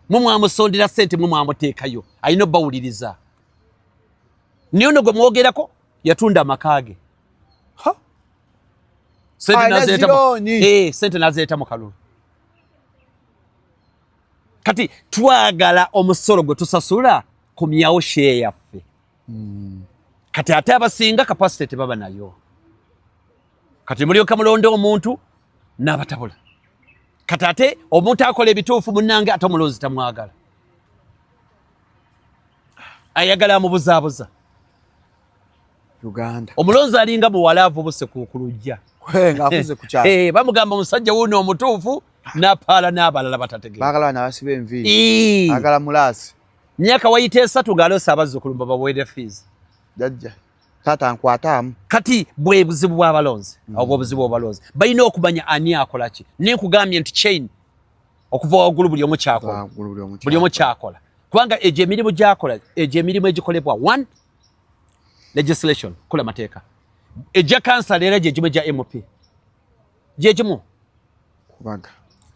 Mumwamusondera ssente mumwamuteekayo. Alina obbawuliriza. Niyo no gwe mwogerako yatunda amakaage. Sente nazeeta mu kalulu. Kati twagala omusolo gwe tusasula kumyawo share yaffe. Kati ate abasinga capacity tebaba nayo. Kati mulyoka mulonde omuntu n'abatabula. Kati ate omuntu akola ebituufu munnange ate omulonzi tamwagala. Ayagala amubuzaabuza. Uganda. Omulonzi alinga muwala avubuse ku lujja. Ng'akuze ku kyalo. Bamugamba omusajja wuno omutuufu n'apaala n'abalala batategeera. Baagala bana basiba enviiri. Baagala mulaasi. Myaka wayita 3 ng'aloosa abazzukulu babaweere fees. Jajja. Taata nkwataamu. Kati bwe buzibu bw'abalonzi. Obwo obuzibu bw'abalonzi. Balina okumanya ani akola ki. Nenkugambye nti chain okuva waggulu buli omu kyakola. Buli omu kyakola. Kubanga egyo emirimu gy'akola, egyo emirimu egikolebwa 1 legislation kula mateeka. Ejja council era gye gimu gya MP. Gye gimu.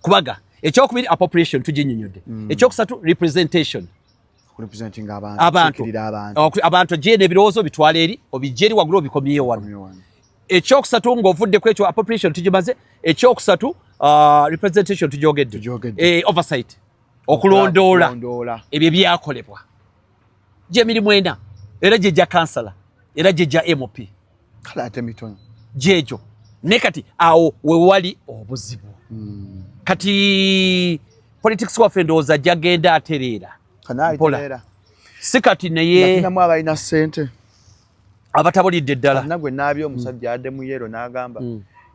Kubaga. Ekyokubiri appropriation tuginnyonnyodde. Ekyokusatu representation. Representing abantu. Abantu gye n'ebirowoozo bitwala eri obijja eri waggulu obikomyeyo wano. Ekyokusatu ng'ovudde ku ekyo appropriation tugimaze. Ekyokusatu representation tugyogedde. Oversight. Okulondoola ebyo byakolebwa. Gye emirimu ena era gye gya council era gye gya MP. Kala ate mitono. Gyejo. Ne kati awo we wali obuzibu. Kati politics waffe ndowooza gyagenda atereera. Kanayitereera. Si kati naye. Nakinamu abalina ssente. Abatabulidde ddala. Nagwe naabyo omusajja adde mu yero n'agamba.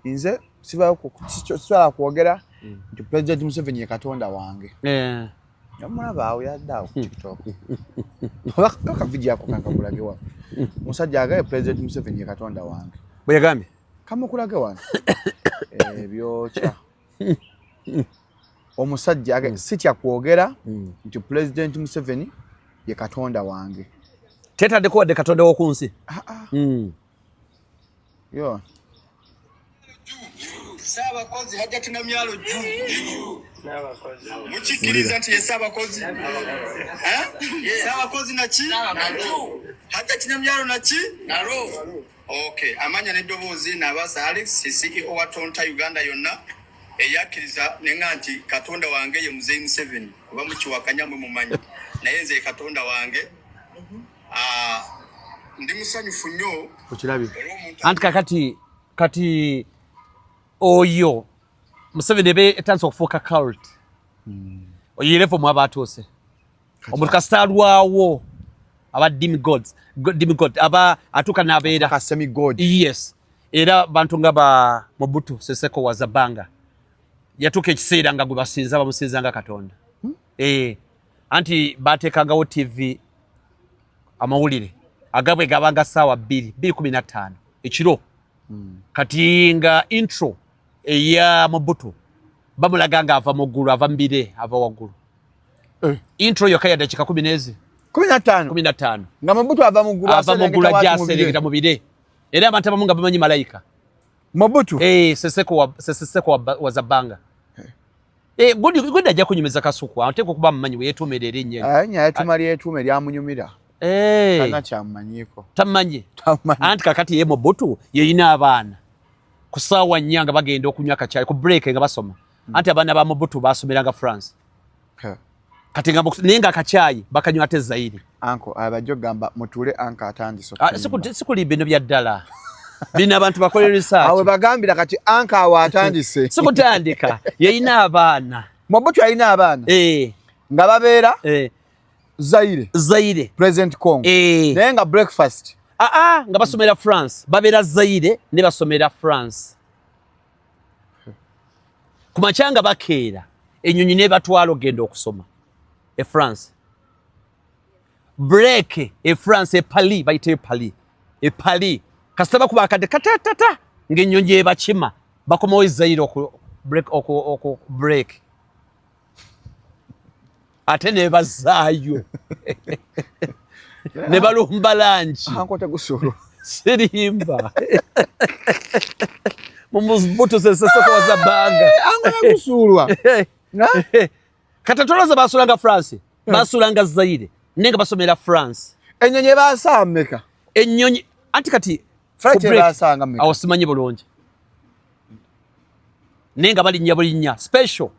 Nze sibayo kwogera nti President Museveni ye Katonda wange. Namulaba awo yadde awo ku TikTok. Baka video yako kankakulage wa. Musajja agaye President Museveni ye Katonda wange. Bwe yagambye. Kamukulage wano. Byokya. Omusajja agaye sitya kwogera nti President Museveni ye Katonda wange. Tetaddeko wadde Katonda w'oku nsi. Yo. Saabakozi Hajjati Namyalo mukikiriza nti ye Saabakozi Saabakozi naki Hajjati Namyalo naki okay amanya n'eddoboozi n'abasa Alex CEO wa Tonta Uganda yonna eyakkiriza nenga nti Katonda wange ye Muzeeyi Museveni kuba mukiwakanya mwe mumanyi naye nze Katonda wange ndi musanyufu nnyo okirabye anti kati oyo Museveni ebe etanso okufuuka cult oyirevo mu abatuuse omuntu kasitaalwawo aba demigod aba atuuka n'abeera ka semigod. Yes, era bantu nga ba Mobutu Sese Seko wa Zabanga yatuuka ekiseera nga gwe basinza bamusinzanga Katonda. Anti baateekangawo TV amawulire agabwe gabanga ssaawa 2:15 ekiro. Kati nga intro eya Mobutu bamulaga nga ava mu ggulu ava mbire ava waggulu. Intro yokka ya dakika 15 nga Mobutu ava mu ggulu ajaserengeta mu bire era abantu abamu nga bamanyi malayika Mobutu Sese Seko wa Zabanga. Gudi ajja kunyumiza kasuku ateeka okuba mumanyi we yeetuumira erinnya. Nya yatuma lyetuume lyamunyumira. kana kyamanyiko tamanyi anti kakati ye Mobutu yeyina abaana kusawa nyanga bagenda okunywa kachai ku break nga basoma anti abaana ba Mobutu basomeranga France kati nga ninga kachai bakanywa ate Zaire anko abajo gamba mutule anka atandise sikuli bino bya ddala bina abantu bakola research awe bagambira kati anka awatandise sikutandika yeyina abaana Mobutu yeyina abaana nga babeera Zaire President Congo naye nga breakfast nga basomera France babeera Zaire ne basomera France kumachanga bakeera enyonyi ne batwala ogenda okusoma France break France Paris bayite Paris kasitaba kuba akade katatata ng'ennyonyi ebakima bakomawo Zaire oku break ate ne bazaayo ne balumba lanchi anko tegusulu sirimba Mobutu seseko wazabanga anko yagusulwa katatoloza basulanga France basulanga Zaire nenga basomera France ennyonyi basameka ennyonyi anti kati French basanga meka awasimanyi bulungi nenga balinya special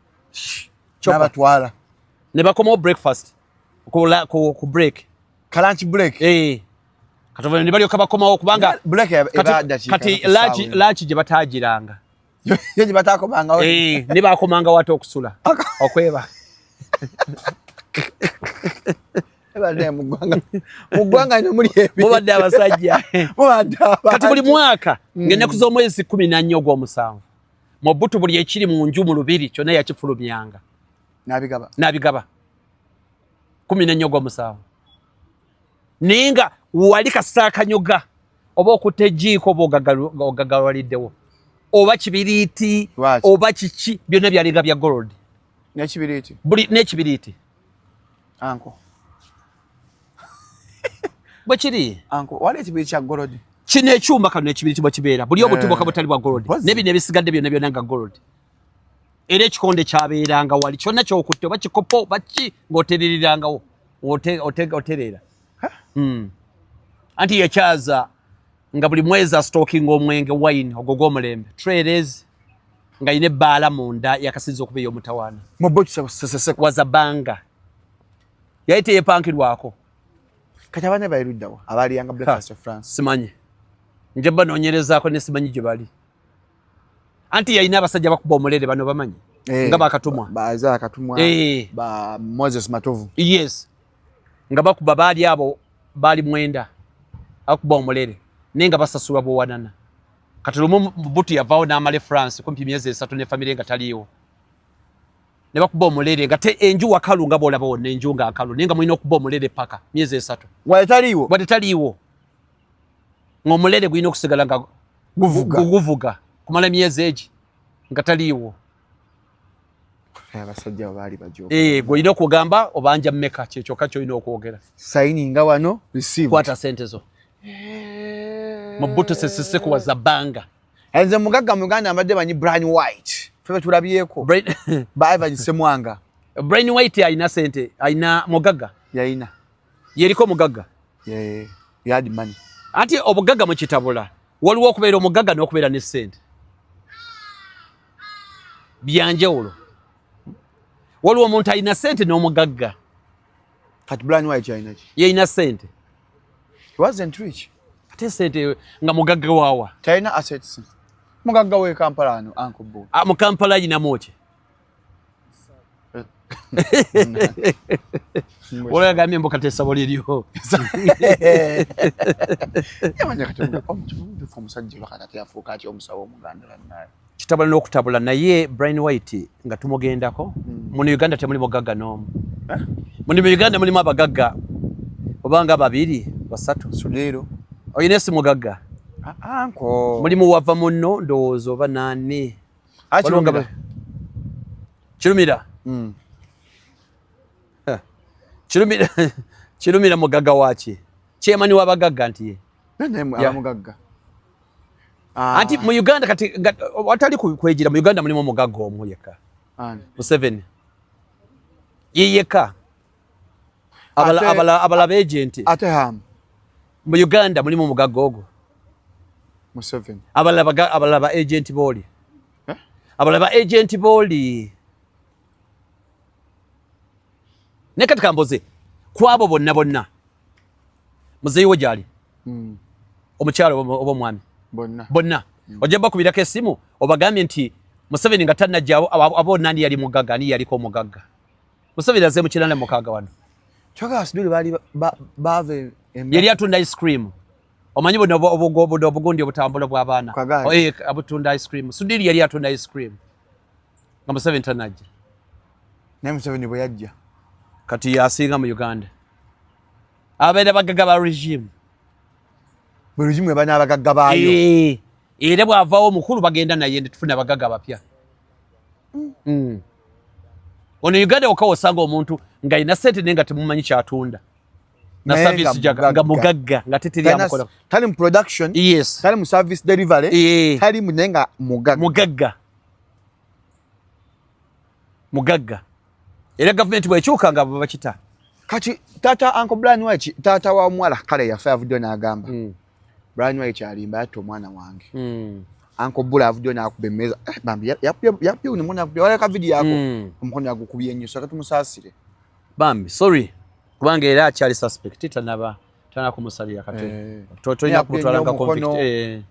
nabatwala ne bakomawo breakfast ku break lunch break katova ne balyoka bakomawo kubanga break kati lunch je batajiranga yeje batakomanga ne bakomanga wate okusula okweba ebade mugwanga ne muri ebi mubadde abasajja kati buli mwaka ngene kuzo mwezi 14 ogw'omusanvu Mobutu buli ekiri mu nju mu lubiri kyonna yakifulumyanga nabigaba 14 ogw'omusanvu ninga wali kasaakanyoga oba okutejiiko ogagalwaliddewo oba kibiriiti oba kiki byonna byaliga bya gold n'ekibiriiti anko bwe kiri anko wali ekibiriiti kya gold kino ekyuma kano ekibiriiti bwe kibeera buli obuti bwokka butali bwa gold n'ebino ebisigadde byonna nga gold era ekikonde kyabeeranga wali kyonna kyokutte oba kikopo oba ki ng'otererirangawo otereera anti yakyaza nga buli mwezi astalking omwenge wine ogwo gw'omulembe traders nga yine ebbaala munda yakasiza okuba ey'omutawaana Mobutu seseko wazabanga yayite yepankirwako kati abaana bayiruddawo abaliyanga breakfast of France simanyi nje banoonyerezaako ne simanyi gye bali anti yayina abasajja bakuba omulere bano bamanyi nga bakatumwa Isaiah Katumwa ba Moses Matovu yes nga bakuba baali abo baali mwenda akuba omulere nenga basasulwa bwowanana kati lumu Mobutu yavaawo n'amale France kumpi myezi 3 ne family nga taliiwo ne bakuba omulere nga enju wakalu nga boolaba wonna enju nga akalu nenga mulina okuba omulere paka myezi 3 wali taliiwo ng'omulere gulina okusigala nga guvuga kumala myezi egi nga taliiwo abasajja baali bajo gwolina okugamba obanja mmeka kyekyoka kyolina okwogera signing wano receive kwata sente zo Mobutu seseko wazabanga enze mugagga mu Uganda amadde banyi Brian White febe tulabyeko baiva nsemwanga Brian White ayina sente ayina mugagga yayina yeriko mugagga yadi money ati obugagga mu kitabula waliwo okubeera omugagga n'okubeera ne sente byanjawulo waliwo omuntu ayina sente n'omugagga kati Brian White yayina sente he wasn't rich ate sente nga mugagga waawa tayina assets mugagga we Kampala ano Uncle Bo mu Kampala yina moche wala gamye mboka tesabo liryo yamanya kati omuntu musajja bakati afuuka ati omusawo omuganda naye kitabula n'okutabula naye Brian White nga tumugendako mu Uganda temuli mugagga n'omu mu Uganda mulimu abagagga obanga babiri basatu Sudero oyina esi mugagga anko mulimu wava muno ndowooza oba nani Kirumira Kirumira mugagga waki kyemani w'abagagga nti ye mugagga anti mu Uganda kati watali kwejira mu Uganda mulimu mugagga omu yekka Museveni yeyeka abala agent ate ham mu Uganda mulimu mugagga ogwo Museveni abala agent boli abala agent boli ne katika mboze kwabo bonna muzeyi wojali omukyalo obo mwami bonna ojja kubirako essimu obagambye nti Museveni nga tannajjawo abo nani yali mugagga ani yaliko mugagga Museveni aze mu kiranda mukaaga wano choka asiduli bali bave yali atunda ice cream omanyi bono obugundi obutambula bw'abaana abutunda ice cream Sudiri yali atunda ice cream nga Museveni tannajja ne Museveni bwe yajja kati yasinga mu Uganda abaana bagagga ba regime bwe regime bana bagagga baayo era bwavaawo omukulu bagenda naye tufuna abagagga bapya ono Uganda okawosanga omuntu nga ina sente nenga temumanyi kyatunda na service nga mugagga nga teteri amukola tali mu production yes tali mu service delivery tali mu nenga mugagga era government bwekyuka nga bakita kati tata Uncle Brian White tata wa mwala kale yafa avudio n'agamba Brian White alimba yatta omwana wange Uncle Bula avudio n'akubemeza bambi yapye unemona wala ka video yako omukono yagukubye ennyo so katumusaasire bambi sorry kubanga era akyali suspect tanaba kumusalira kate tonya kumutwalanga convict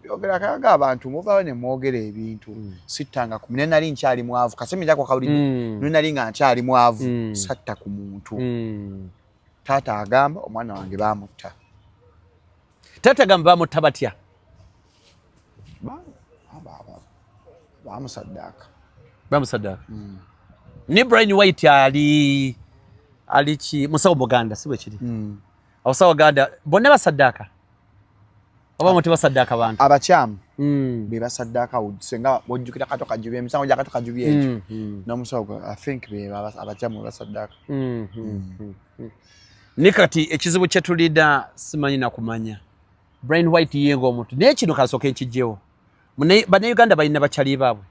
yogera kaga abantu muvawo ne mwogera ebintu sittanga ku mine nali nkyali mwavu kasemira kwa kawuli nali nga nkyali mwavu satta ku muntu tata agamba omwana wange bamutta tata agamba bamutta batya bamusaddaka ni Brian White ali ki musawo Buganda sibe kiri abasawo Uganda bonna basaddaka oba muti basaddaka bantu abakyam be basaddaka senga bojjukira katoka jubye emisango ja katoka jubye ekyo n'omusawo I think be abakyam basaddaka nikati ekizibu kyetulida simanyi na kumanya Brian White yengo omuntu naye kino kasoke ekijjewo bana Uganda balina bakyali baabwe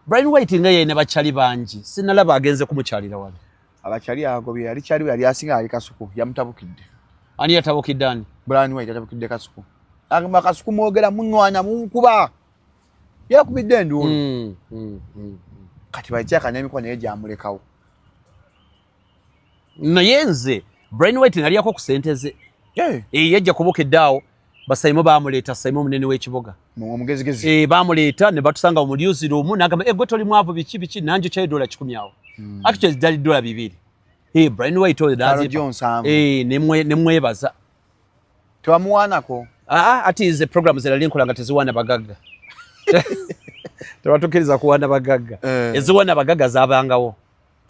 Brian White nga yene bakyali bangi sinalaba agenze kumukyalira wano abakyali agobye yali kyali yali asinga ali Kasuku yamutabukidde ani yatabukidde ani Brian White yatabukidde Kasuku agamba Kasuku mwogera munwana munkuba yakubidde enduulu kati bakyaka n'emikono naye gyamulekawo naye nze Brian White nali yako ku ssente ze yajja kubukedde awo basayimo bamuleeta sayimo omunene w'ekibuga omugezigezi bamuleeta ne batusanga omulyuzi lumu n'agamba gwe toli mwavu biki nanjo kyayo $10 awo actually dali $2 Brian White oyo nemwebaza tewamuwaanako ati ze program zerali nkolanga teziwaana bagagga tebatukiriza kuwaana bagagga eziwaana bagagga zabangawo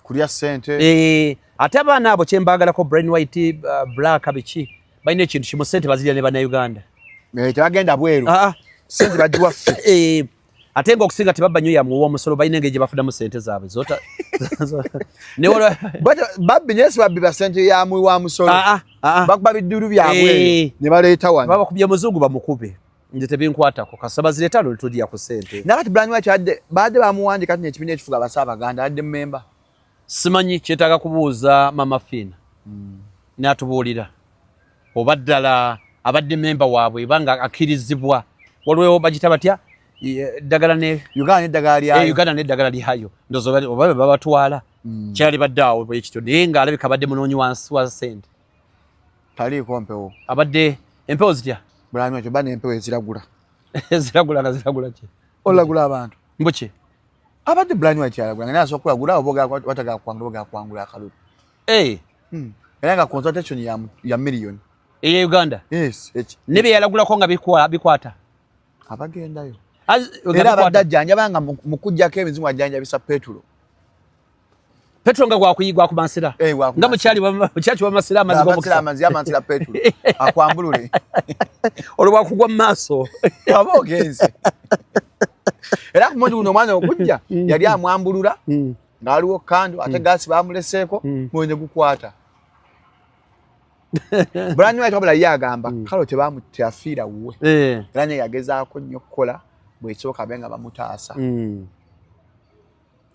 kulya ssente ate abaana abo kyembagalako Brian White Black biki balina ekintu kimu ssente bazirya ne bannayuganda tebagenda bweru ssente bagiwaffe ate nga okusinga tebabba nnyo yamuwa omusolo balina engeri gye bafunamu ssente zaabwe babbi naye si babbi ba ssente yamuwi wa musolo bakuba biddulu byabwe ne baleeta wano babakubye muzungu bamukube nze tebinkwatako kasa bazireeta lwe tulya ku ssente nakati Brian White badde bamuwandika ati n'ekibiina ekifuga abasaabaganda adde mmemba simanyi kyetaaga kubuuza Mama Fiina n'atubuulira oba ddala abadde memba waabwe banga akkirizibwa waliwo bagita batya ddagala ne Uganda n'eddagala lyayo ndozo oba babatwala kyali badde awo bwekityo naye ng'alabika abadde munoonyi wansi wa ssente taliiko mpewo abadde empewo zitya Brian White bana empewo eziragula ziragula ziragula ki olagula abantu mbuki abadde Brian White alagula nga naso okulagula oboga wataga kwangula akalulu era nga consultation ya million Uganda yes ne bye yalagulako nga bikwata abagendayo era abadde ajjanjaba nga mu kujjako emizimu ajjanjabisa Petro nga gwakuyigwa ku Mansira nga mukyali wa Masira amansira Petro akwambulule olwa kugwa mu maaso aba ogenze era ku mundi guno omwana okujja yali amwambulula ng'aliwo kando ate gaasi bamuleseeko mwenye gukwata Brian White wabula ye agamba kalo tebamuteafiira wuwe era naye yagezaako nnyo okukola bwekisooka be nga bamutaasa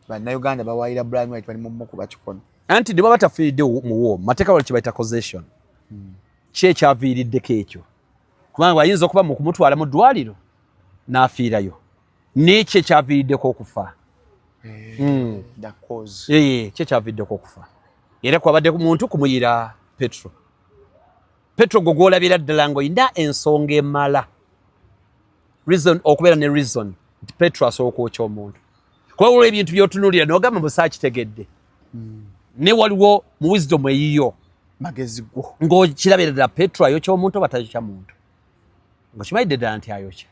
bannayuganda bawaayira Brian White bali mu kuba kikono anti ne baba tafiiridde mu war mateeka wali kibayita causation kye kyaviiriddeko ekyo kubanga ayinza okuba mu kumutwala mu ddwaliro n'afiirayo n'ekyo kyaviiriddeko okufa kye kyaviiriddeko okufa era kwabadde muntu kumuyira Petro gwe gw'olabira ddala ng'olina ensonga emala reason okubeera ne reason nti Petro asobola okwokya omuntu kuba waliwo ebintu by'otunuulira n'ogamba mbu saakitegedde ne waliwo mu wisdom eyiyo magezi go ng'okirabira ddala Petro ayokya omuntu oba tayokya muntu ng'okimanyidde ddala nti ayokya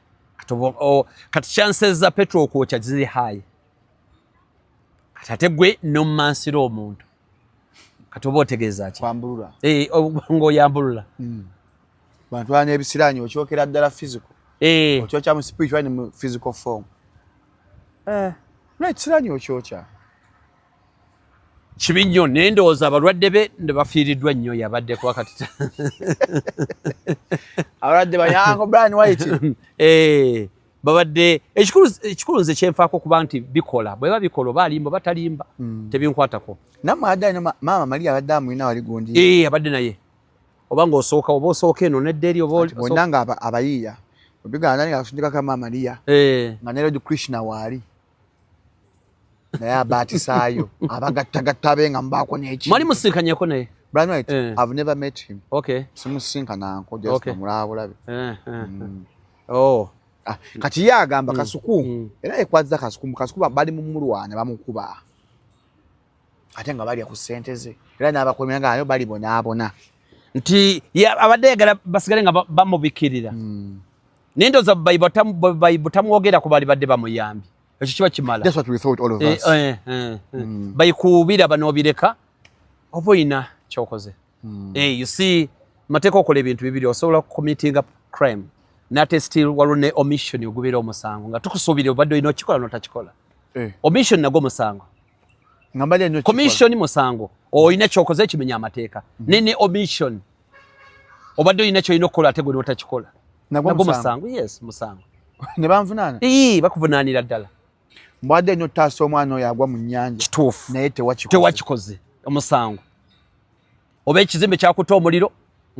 kati chances za Petro okwokya ziri high kati ate gwe n'omumansira omuntu kati oba otegeeza ki kwambulula ng'oyambulula bantu bana ebisiranyi okyokera ddala physical okyokya mu spiritual ne mu physical form right siranyi okyokya kibi nnyo naye ndowooza abalwadde be ne bafiiriddwa nnyo yabadde kwa kati abalwadde banyango Brian White babadde ekikulu nze kyenfaako kuba nti bikola bweba bikola oba alimba oba talimba tebinkwatako namwe adde Maama Maria abadde amulina wali gundi abadde naye oba ng'osooka oba osooka eno nedda eri oba bonna nga abayiiya obigana nani akasundikako Maama Maria nga ne Lord Krishna waali naye abaatisaayo abagattagatta be nga mubaako n'eki mwali musinkanyeko naye Brian White I've never met him okay simusinkananko just namulabulabe kati ye agamba Kasuku era yekwazza Kasuku bali mu mulwana bamukuba ate nga bali ku ssente ze era n'abakomera nga nayo bali bonaabona nti abadde yagala basigale nga bamubikirira naye ndowooza Bayibuli tamwogera ku bali badde bamuyambi ekyo kiba kimala that's what we thought all of us bayikuubira banoobireka oba oyina kyokoze you see mateeka okola ebintu bibiri osobola committing crime nate still waliwo ne omission ogubira omusango nga tukusuubira obadde olina okikola notakikola omission nagwo musango commission musango olina kyokoze ekimenya amateeka ne omission obadde olina kyolina okukola ate gwe notakikola nagwo musango yes musango ne banvunaana bakuvunaanira ddala mbadde nnyo taasa omwana oyo agwa mu nnyanja kituufu naye tewakikoze omusango oba ekizimbe kyakuta omuliro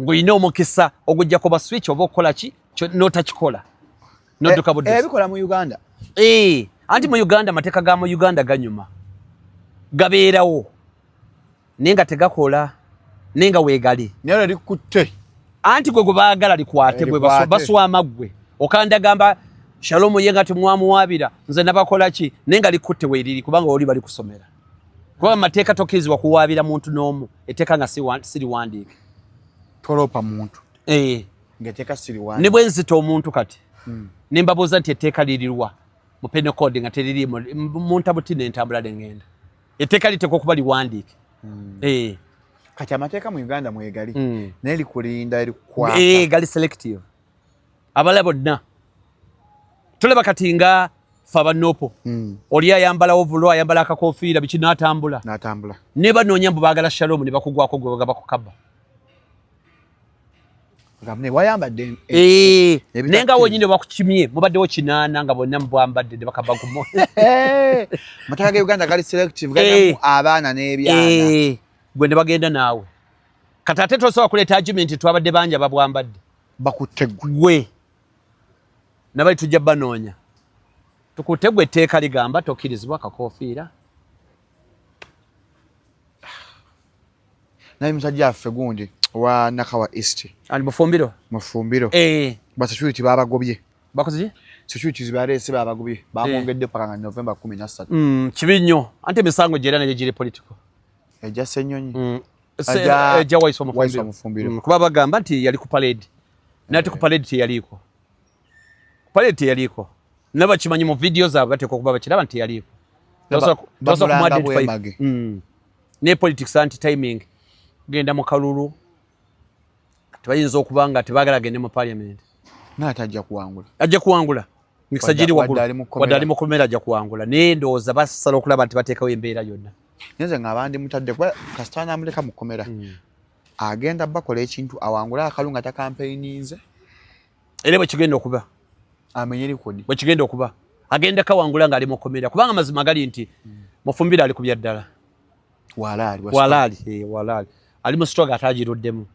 ng'olina omukisa ogujjako baswitch oba okukola ki notakikola nodduka budde bikola mu Uganda anti mu Uganda amateeka ga mu Uganda ganyuma gabeerawo naye nga tegakola naye nga weegali naye likutte anti gwe baagala likwate gwe baswama gwe okanda gamba Shalom yenga tumwamuwabira nze nabakola ki naye nga likutte weeriri kubanga oli bali kusomera kuba amateeka tokkirizibwa kuwaabira muntu n'omu etteeka nga siriwandiike tolopa muntu ngateeka siriwandiike ne bwe nzita omuntu kati ne mbabuuza nti etteeka lirirwa mu penal code nga teririimu muntabuti n'entambula n'engenda etteeka liteekwa okuba liwandiike kati amateeka mu Uganda mwegali naye likulinda likukwata gali selective abala bonna tulaba kati nga fa banopo oli ayambala ovulo ayambala akakofiira biki n'atambula ne banoonya mbu baagala Shalom ne bakugwako gwe bagaba kukaba gamne wayambadde nenga wonyine bakukimye mubaddewo 8 nga bonna mbwambadde ne bakaba gumo amateeka ga Uganda gali selective gali abaana n'ebyana gwe ne bagenda naawe kati ate tosobola kuleeta argument twabadde banja babwambadde bakutte gwe nabali tujja banoonya tukutte gwe etteeka ligamba tokkirizibwa kakofiira naye musajja affe gundi wa Nakawa East ali mufumbiro basecurity babagobye bakoze security zibalese babagobye bamwongedde paka November 13 kibi nnyo anti emisango gyera naye giri political ejja Ssenyonyi ejja Waiso mufumbiro kuba bagamba nti yali ku parade nati ku parade teyaliko nabakimanyi mu video zaabwe bateeka okuba bakiraba nti yaliko ne politics anti timing genda mu kalulu tebayinza okuba nga tebaagala agende mu parliament n'atajja kuwangula mikisa giri waggulu wadde ali mukomera ajja kuwangula naye ndowooza basala okulaba nti bateekawo embeera yonna nyenze nga abandi mutadde kuba kasita n'amuleka mu kkomera agenda bakola ekintu awangula akalu nga takampeyinize era bwe kigenda okuba amenye likodi bwe kigenda okuba agenda kawangula ng'ali mu kkomera kubanga mazima gali nti mufumbira ali kubya ddala Walali ali mu stroke atajiruddemu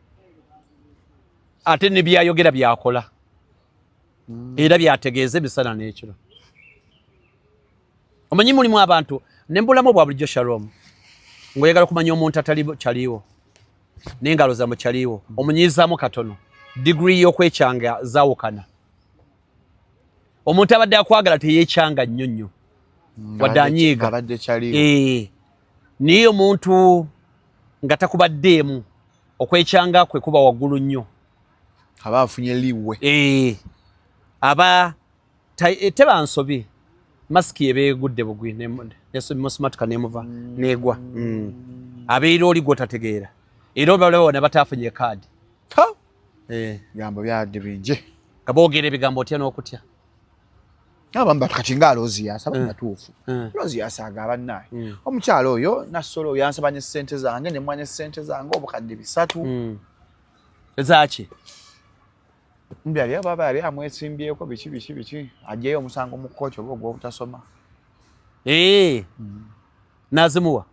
ate ne byayogera byakola era byategeeza emisana n'ekiro. Omanyi mulimu abantu nembulamu bwa bulijjo Shalom ng'oyagala kumanya omuntu atali kyaliwo n'engalo za mukyaliwo omunyizaamu katono degree y'okwekyanga zaawukana. Omuntu abadde akwagala teyeekyanga nnyo wadde anyiiga naye omuntu nga takubaddeemu okwekyanga kwe kuba waggulu nnyo aba afunye liwe aba teba nsobi masiki ebeegudde bugwi nemusumatuka nemuva negwa abeera oli gwotategeera era obalaba ne bataafunye kaadi bigambo byadde bingi nga boogera ebigambo otya n'okutya abamba kati nga Loziyasa batuufu Loziyasa agaba naye omukyalo oyo nasolo oyo yansaba ne ssente zange ne mwanya ssente zange obukadde 3 ezaki mbyali baba yali amwesimbyeko biki ajeyo omusango mu kkooti oba ogw'obutasoma nazimuwa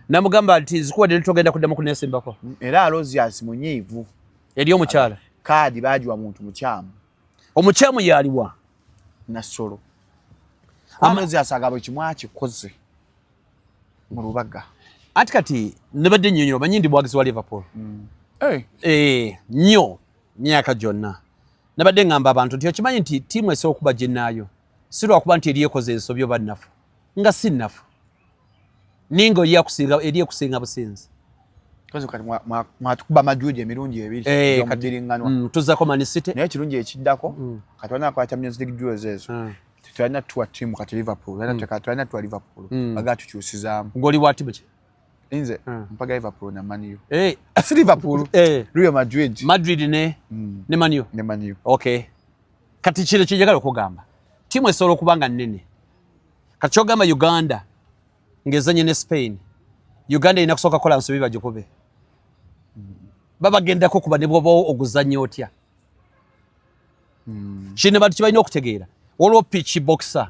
namugamba nti zikuwadde togenda kuddamu kunesimbako era Loziyasa munyiivu eri omukyala kaadi bagiwa muntu mukyamu omukyamu yaliwa nasolo Loziyasa agaba kimu akikoze mu Lubaga ati kati nebadde nnyonnyola omanyi ndi bwagizi wa Liverpool nnyo myaka gyonna nabadde ngamba abantu nti okimanyi nti ttiimu esobola okuba gyennaayo si lwakuba nti eri ekoze ensobi oba nnafu nga si nnafu ninga eri ekusinga businzi mwatukuba Madrid emirundi ebiri omuddiringanwa tuzzako Man City naye ekirungi ekiddako kati balina kukwata Champions League draws ezo tetulina tuwa ttiimu kati Liverpool tulina tuwa Liverpool baga tukyusizaamu ng'oli wa ttiimu ki nze mpaga Liverpool na Man U si Liverpool Real Madrid ne Man U ne Man U okay kati kino kijagala okugamba ttiimu esobola okuba nga nnene kati kyogamba Uganda ng'ezanye ne Spain Uganda erina kusooka kola nsobi bagikube babagendako kuba ne bwoba oguzannya otya kino bantu kibalina okutegeera waliwo pitch boxer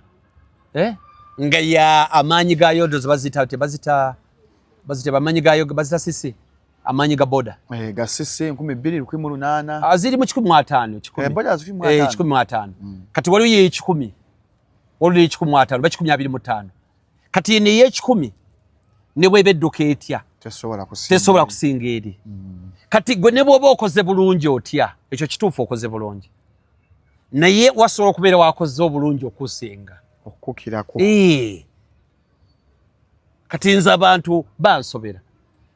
nga ya amaanyi gayo dozi bazita amanyi gayo bazita sisi amanyi ga boda ga sisi 2218 aziri mu 15 boda 15 kati waliwo ye 10 waliwo ye 15 ba 25 kati ne ye 10 ne bwebedduka etya tesobola kusinga eri kati gwe ne bwoba okoze bulungi otya ekyo kituufu okoze bulungi naye wasobola okubeera wakoze obulungi okusinga okukukirako kati nze abantu bansobera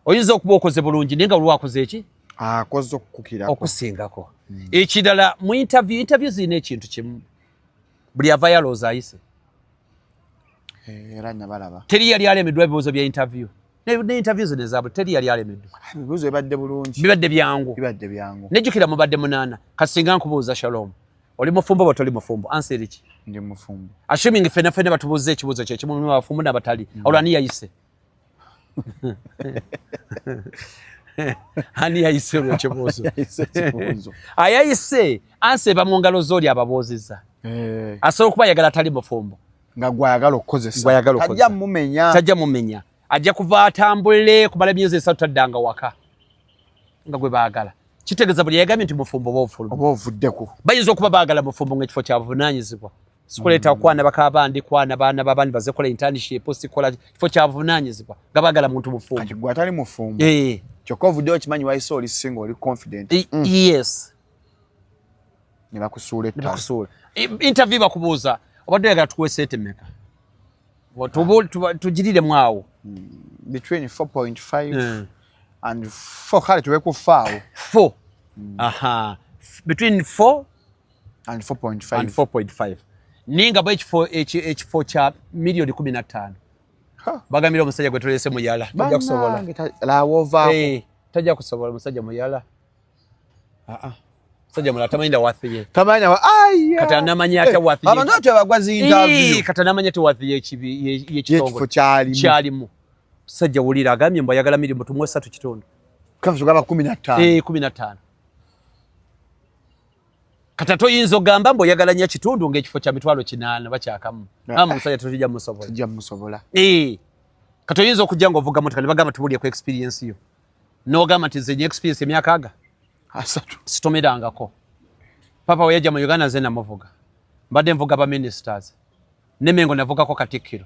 oyinza okuba okoze bulungi naye nga waliwo akoze eki akoze okukukirako okusingako ekirala mu interview zirina ekintu kimu buli ava yalooza ayise era nabalaba teri yali alemeddwa ebibuuzo bya interview ne interview zino ezabwe teri yali alemeddwa ebibuuzo bibadde bulungi bibadde byangu nejjukira mubadde 8 kasinga nkubuuza Shalom oli mufumbo oba toli mufumbo answer ki ndi mufumbo assuming fena batubuuza ekibuuzo kye kimu mu bafumbo n'abatali olwani yayise ani yayise olw'ekibuuzo ayayise answer mu ngalo z'oli ababuuzizza asobola okuba ayagala atali mufumbo nga gwayagala okukozesa tajja mumenya ajja kuva atambulire kumala emyezi 3 taddanga waka nga gwe baagala kitegeeza buli yagambye nti mufumbo oba ovuddeko bayinza okuba baagala mufumbo ng'ekifo kya buvunaanyizibwa sikuleeta kwana bakabandi kwana baana babandi baze kola internship sikola kifo kya buvunaanyizibwa nga baagala muntu mufumbo kati gwe atali mufumbo kyokka ovuddeyo kimanyi wayise oli singa oli confident yes ne bakusuula ettala interview bakubuuza obadde oyagala tukuwe sente mmeka tugiriremu awo between 4.5 and 4 kale tuwekufaawo 4 aha between 4 and 4.5 ninga bwe ekifo kya milioni 15 bagambira omusajja gwe tulese muyala tajja kusobola tajja kusobola omusajja muyala sajja mula tamayinda wathiye kati anamanya ate wathiye abantu ate bagwazi interview kati anamanya ate wathiye y'ekitongole kyalimu sajja wulira agambye mbu ayagala milioni 3.5 kafu gaba 15 15 kati toyinza ogamba mbu oyagala nnyo kitundu ng'ekifo kya 800 bakyakamu musajja tujja musobola Katoyinza okujja ng'ovuga motoka ne bagamba tubulye ku experience yo. N'ogamba nti nze nye experience emyaka aga. Asatu. Sitomerangako. Papa we yajja mu Uganda nze namuvuga. Mbadde nvuga ba ministers. Ne Mengo navugako Katikkiro.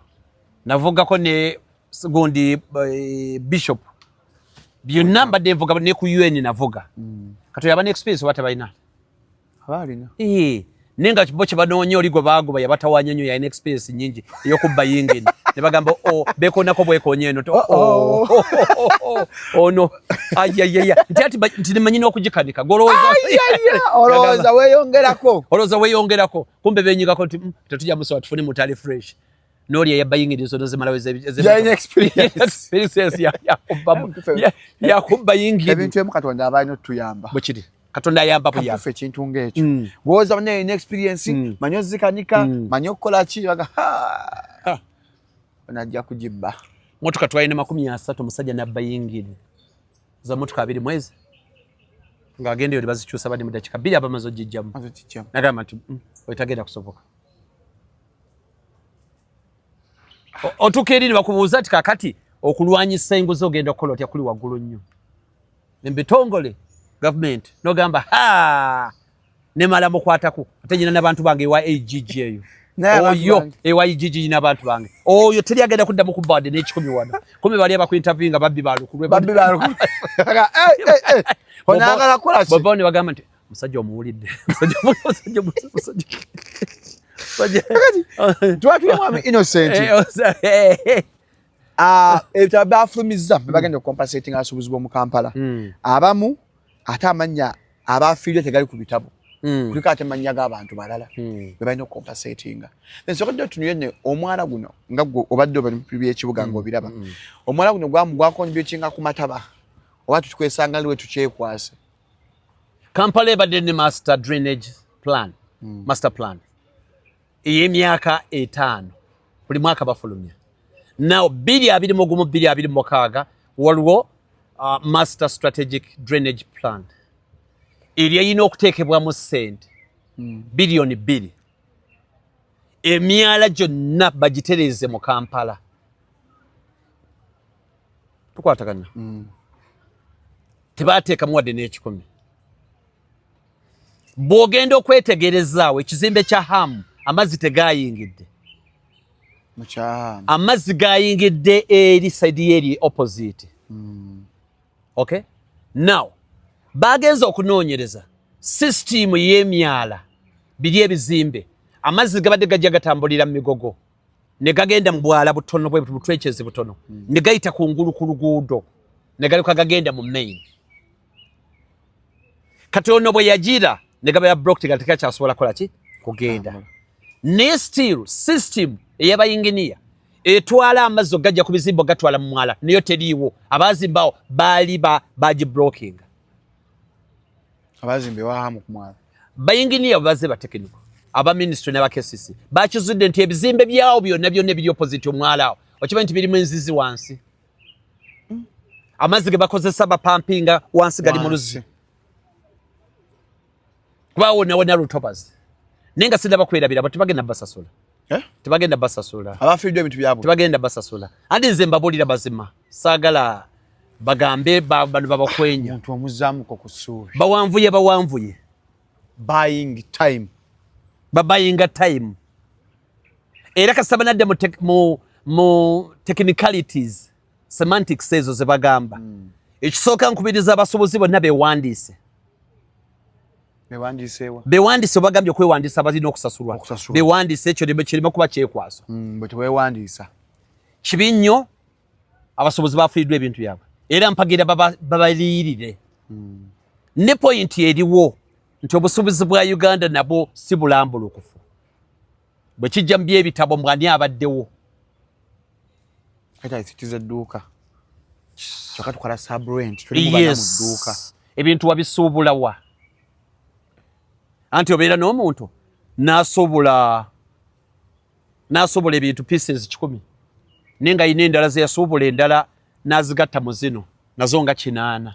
Navugako ne gundi bishop. Byonna mbadde nvuga ne ku UN navuga. Katoya bane experience bata bayina. Abalina. Nenga kibo kibanoonye oli gwe bagoba yabatawanya nnyo ya experience nyingi ey'okubba yingeni. Ne bagamba bekonako bwekonye eno to no ayayaya nti manyina okugikanika olowooza weeyongerako kumbe benyigako nti tetujja musobola tufune mutali fresh n'oli eyabba yingeni zo nozimalawo yakubba yingeni ebintu emu Katonda abalina otuyamba bwe kiri Katonda ayamba buyamba kafufe ekintu ng'ekyo bw'oza ne experience manyi ozikanika manyi okukola ki baga najja kujibba motoka twalina 30 musajja nabba yingini za motoka 2 mwezi ng'agenda yoli bazikyusa badi mu dakika 2 abamaze ogijjamu nagamba nti wetagenda kusoboka otuuka eri ne bakubuuza ati kakati okulwanyisa enguzi ogenda okukola otya kuli waggulu nnyo embitongole government nogamba ne mala mukwatako ate nyina n'abantu bange ewa AGG eyo oyo ewa AGG nyina abantu bange oyo teri agenda kuddamu ku bad n'ekikumi wano kumi bali abaku interview nga babbi balukulwe onagala kola ki baba ne bagamba nti musajja omuwulidde twatule mwami Innocent ebitabo bafulumiza bagenda compensating asubuzi b'omu Kampala abamu ate amanya abafiirwe tegali ku bitabo kuliko ate manya g'abantu balala bebalina ocompensatinga nsokedde otunuyenne omwala guno nga gwe obadde oba by'ekibuga ng'obiraba omwala guno gwakontributinga ku mataba oba tukwesanga liwe tukyekwase Kampala ebadde ne master drainage plan master plan ey'emyaka 5 buli mwaka bafulumya now 2021-2026 waliwo master strategic drainage plan eri eyina okuteekebwamu ssente biliyoni 2 emyala gyonna bagitereeze mu Kampala tukwatagana tebaateekamu wadde n'ekikumi bw'ogenda okwetegerezaawo ekizimbe kya Hamu amazzi tegayingidde amazzi gayingidde eri side eri opposite okay now bagenza okunoonyereza system y'emyala biri ebizimbe amazzi gabadde gajja gatambulira mu migogo ne gagenda mu bwala butono bwe butwekezi butono ne gayita kungulu ku luguudo ne galuka gagenda mu main katono bwe yagira ne gaba ya block tegateka kyasobola kola ki kugenda ne still system ey'abayinginiya etwala amazzi gajja ku bizimbo gatwala mu mwala niyo teriiwo abazimbawo baali bagiblokinga abazimbe wahamu ku mwala bayinginiya baze batekiniko aba ministry n'aba KCC bakizudde nti ebizimbe byawo byonna biri opposite omwala awo okimanyi nti birimu enzizi wansi amazzi ge bakozesa bapampinga wansi gali mu luzzi kuba wona lutopazi nenga sindaba kwerabira bati bagenda basasula tebagenda basasula abafiiddwa ebintu byabo tebagenda basasula andi nze mbabulira bazima saagala bagambe bano babakwenya omuntu omuzaamuko ku ssuubi bawanvuye buying time babayinga time era kasaba nadde mu technicalities semantics ezo ze bagamba ekisooka nkubiriza abasobozi bonna bewandiise bewandiise bagambye okwewandiisa balina okusasulwa bewandiise ekyo kirime kuba kyekwaso bwe tewewandiisa kibi nnyo abasobozi bafiiriddwa ebintu byabwe era mpagira babaliyirire ne pointi eriwo nti obusuubuzi bwa Uganda nabwo si bulambulukufu bwe kijja mu by'ebitabo mwani abaddewo kati ayisitiza edduuka kyokka tukola subrent tuli mubana mu dduuka ebintu wabisuubulawa anti obeera n'omuntu n'asuubula ebintu pieces 10 nenga ayina endala ze yasuubula endala n'azigatta mu zino nazo nga 8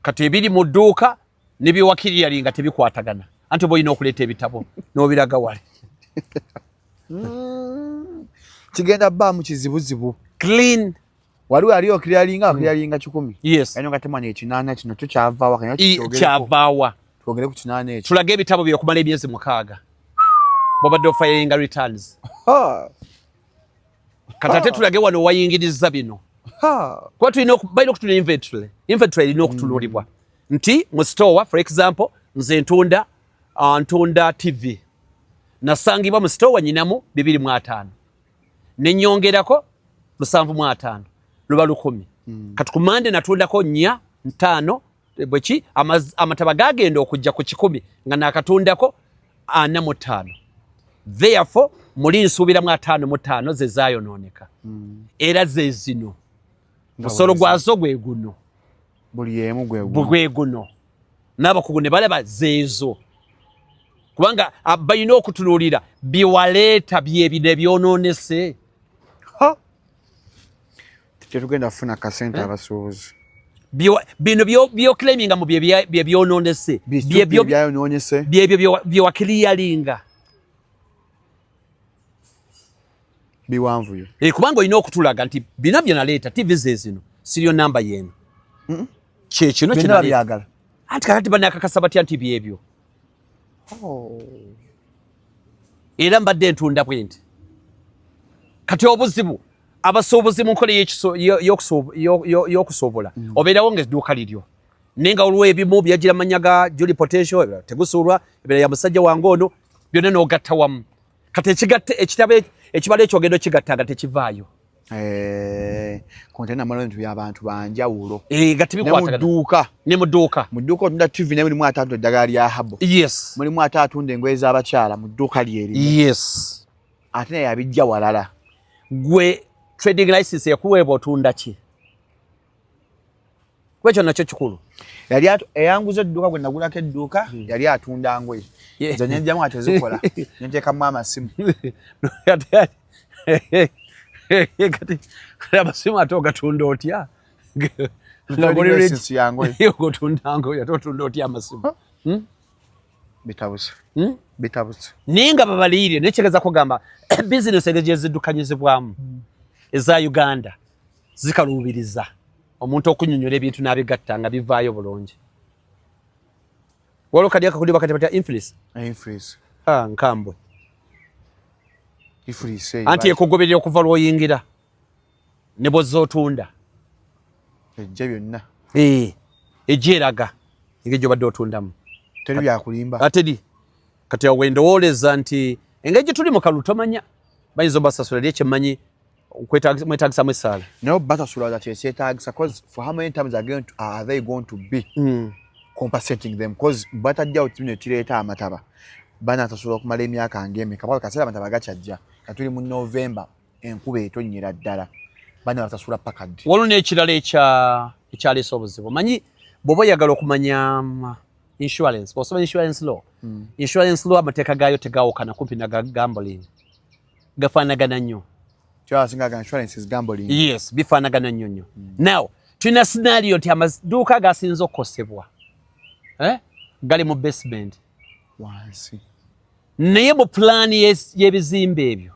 kati ebiri mu dduuka nebyewakirira nga tebikwatagana anti boyina okuleeta ebitabo n'obiraga wale kigenda baamu kizibuzibu clean waliwo aliyo clearinga 10 yes eno ngatemanya ekinana kino cyo kyavaawa kanya kyavaawa twogere ku kinana ekyo tulaga ebitabo byo kumala emyezi 6 bobadde ofilinga returns katate tulage wano wayingiriza bino kwa tulina bayina okutuna inventory erina okutululibwa nti mu store for example nze ntunda TV nasangibwa mu store nyinamu 2.5 nenyongerako 7.5 luba 10 katukumande natundako 4 5 bwechi amataba gagenda okujja ku 10 nga nakatundako 4 therefore muli nsubiramu 5 ze zayononeka era ze zino musolo gwazo gwe guno buli yemu gwe guno n'abakugu ne balaba zeezo kubanga bayina okutululira biwaleeta byebine byononese tetugenda kufuna kasente abasuubuzi bino byo claiminga mu bye byononese byebyo byewakiliyalinga biwanvuyo kubanga olina okutulaga nti bino bye naleeta TV zino siriyo namba yenu kyekino byagala anti kakati banakakasa batya nti byebyo era mbadde ntunda bwenti kati obuzibu abasuubuzi mu nkola y'okusobola obeerawo ng'edduuka liryo nenga olwo ebimu byagira manya ga Julie Potential tegusuulwa ebera ya musajja wange ono byonna n'ogatta wamu kati ekibala ekyogendo kigattanga tekivaayo kontena malontu y'abantu banjawulo gati bikwatagana ne mu dduuka otunda TV ne mulimu atatu eddagala lya habo yes mulimu atatu engoye z'abakyala mu dduuka lyeri yes ate naye abijja walala gwe trading license yakuweebwa otunda ki kwekyo nakyo kikulu yali eyanguza edduuka gwe nagulako edduuka yali atunda ngoye nze nyenjamu atezikola nenteekamu amasimu kati amasimu ate ogatunda otya ogotunda ngoye ate otunda otya amasimu bitabuse ninga babaliire nekyegeza kugamba bizinesi gye ziddukanyizibwamu eza Uganda zikaluubiriza omuntu okunyonyola ebintu n'abigatta nga bivaayo bulungi waliwo kadi akakuli bakati batya influence nkambwe anti ekugoberera okuva lw'oyingira ne bw'ozzootunda ejja byonna ejja eraga engeri gy'obadde otundamu teri byakulimba ateri kati awo wendowooleza nti engeri gye tuli mu kalu tomanya bayinza obasasula eri ekyemmanyi mwetagisamu essaala naye basasula that yekyetagisa because for how many times are they going to be compensating them because batajjawo kino ekireeta amataba banasasula okumala emyaka ng'emeka paka kaseera amataba gakyajja nga tuli mu November enkuba etonnyera ddala banasasula paka ddi waliwo n'ekirala ekyaleese obuzibu manyi bw'oba oyagala okumanya insurance bw'osoma insurance law amateeka gaayo tegaawukana kumpi na gambling gafaanagana nnyo yes bifaanagana nnyo now tulina scenario nti amaduuka gasinze okukosebwa gali mu basement wansi naye mu pulaani y'ebizimbe ebyo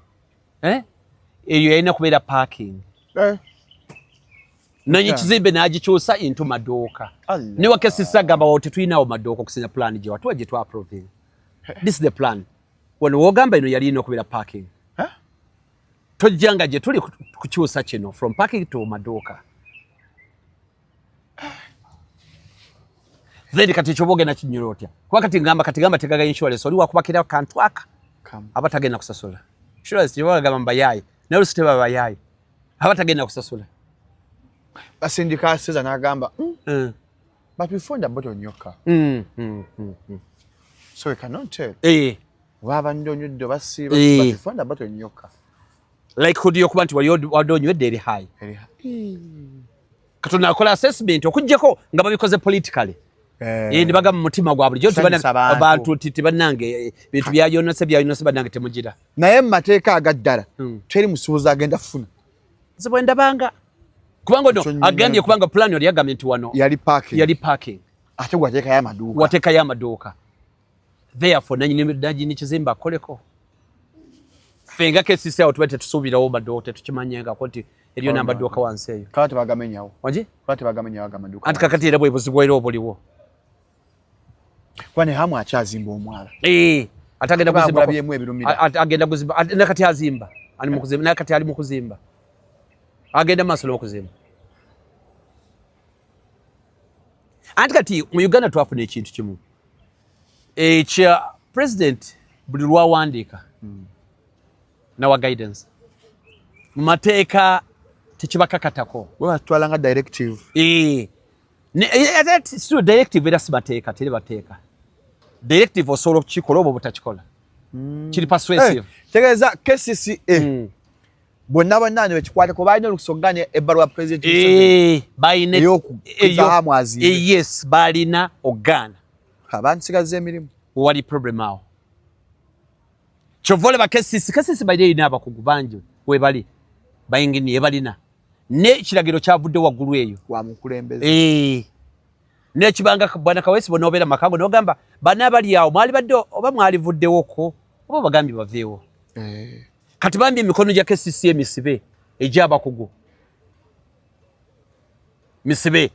eyo yalina kubeera parking nanyi ekizimbe n'agikyusa into maduuka ne wakesisa gamba wawo tetulinawo maduuka okusinza pulaani gye watuwa gye twapproving this is the plan wano wogamba eno yalina okubeera parking tojjanga gye tuli kukyusa kino from parking to maduuka then kati kyobogenda kinyula otya kuba kati gamba tegaga insurance oli wakubakira kantu aka aba tagenda kusasula insurance kyebagamba mbayaayi naye olusi teba bayaayi aba tagenda kusasula basindika aseza n'agamba but we found a bottle nyoka so we cannot tell waba ndonyudde basiiba but we found a bottle nyoka like kudi yokuba nti wali onywedde eri high katonda akola assessment okujjako nga babikoze politically ne bagamba mu mutima gwa bulijjo abantu tibannange bintu byayonose bannange temugira naye mu mateeka agaddala teri musuubuzi agenda funa nze ndabanga kubanga no agambye kubanga plan yali yagambye nti wano yali parking ate wateekayo amaduuka therefore nanyi kizimba akoleko fenga KCC awo tubete tusubirawo baddo tetukimanyenga koti eriyo namba ddoka wansi eyo kati bagamenyawo waje kati bagamenyawo agamaduka anti kakati era bwe buzibwa era obuliwo kwane hamu akyazimba omwala atagenda kuzimba byemu ebirumira agenda kuzimba nakati azimba ali mu kuzimba nakati ali mu kuzimba agenda maaso n'okuzimba anti kati mu Uganda twafuna ekintu kimu ekya president buli lwawandiika nawa guidance mu mateeka tekibakakatako bwe batwala nga directive still directive era si mateeka tere bateeka directive osobola okukikola oba obutakikola kiri persuasive tegeeza KCCA bonna bonna bekikwatako balina olukusoganya ebbaluwa president ey'okukizahamu azimbe yes balina ogaana abansigaza emirimu wali problem awo kyova olaba KCC balina erina abakugu bangi webali bayinginiye balina n'ekiragiro kyavudde waggulu eyo wamukulembeze nekibanga bwana Kaweesi bona obeera makago n'ogamba bana bali awo mwali badde oba mwalivuddewoko oba bagambye baveewo kati bambi emikono gya KCC emisibe egy'abakugu misibe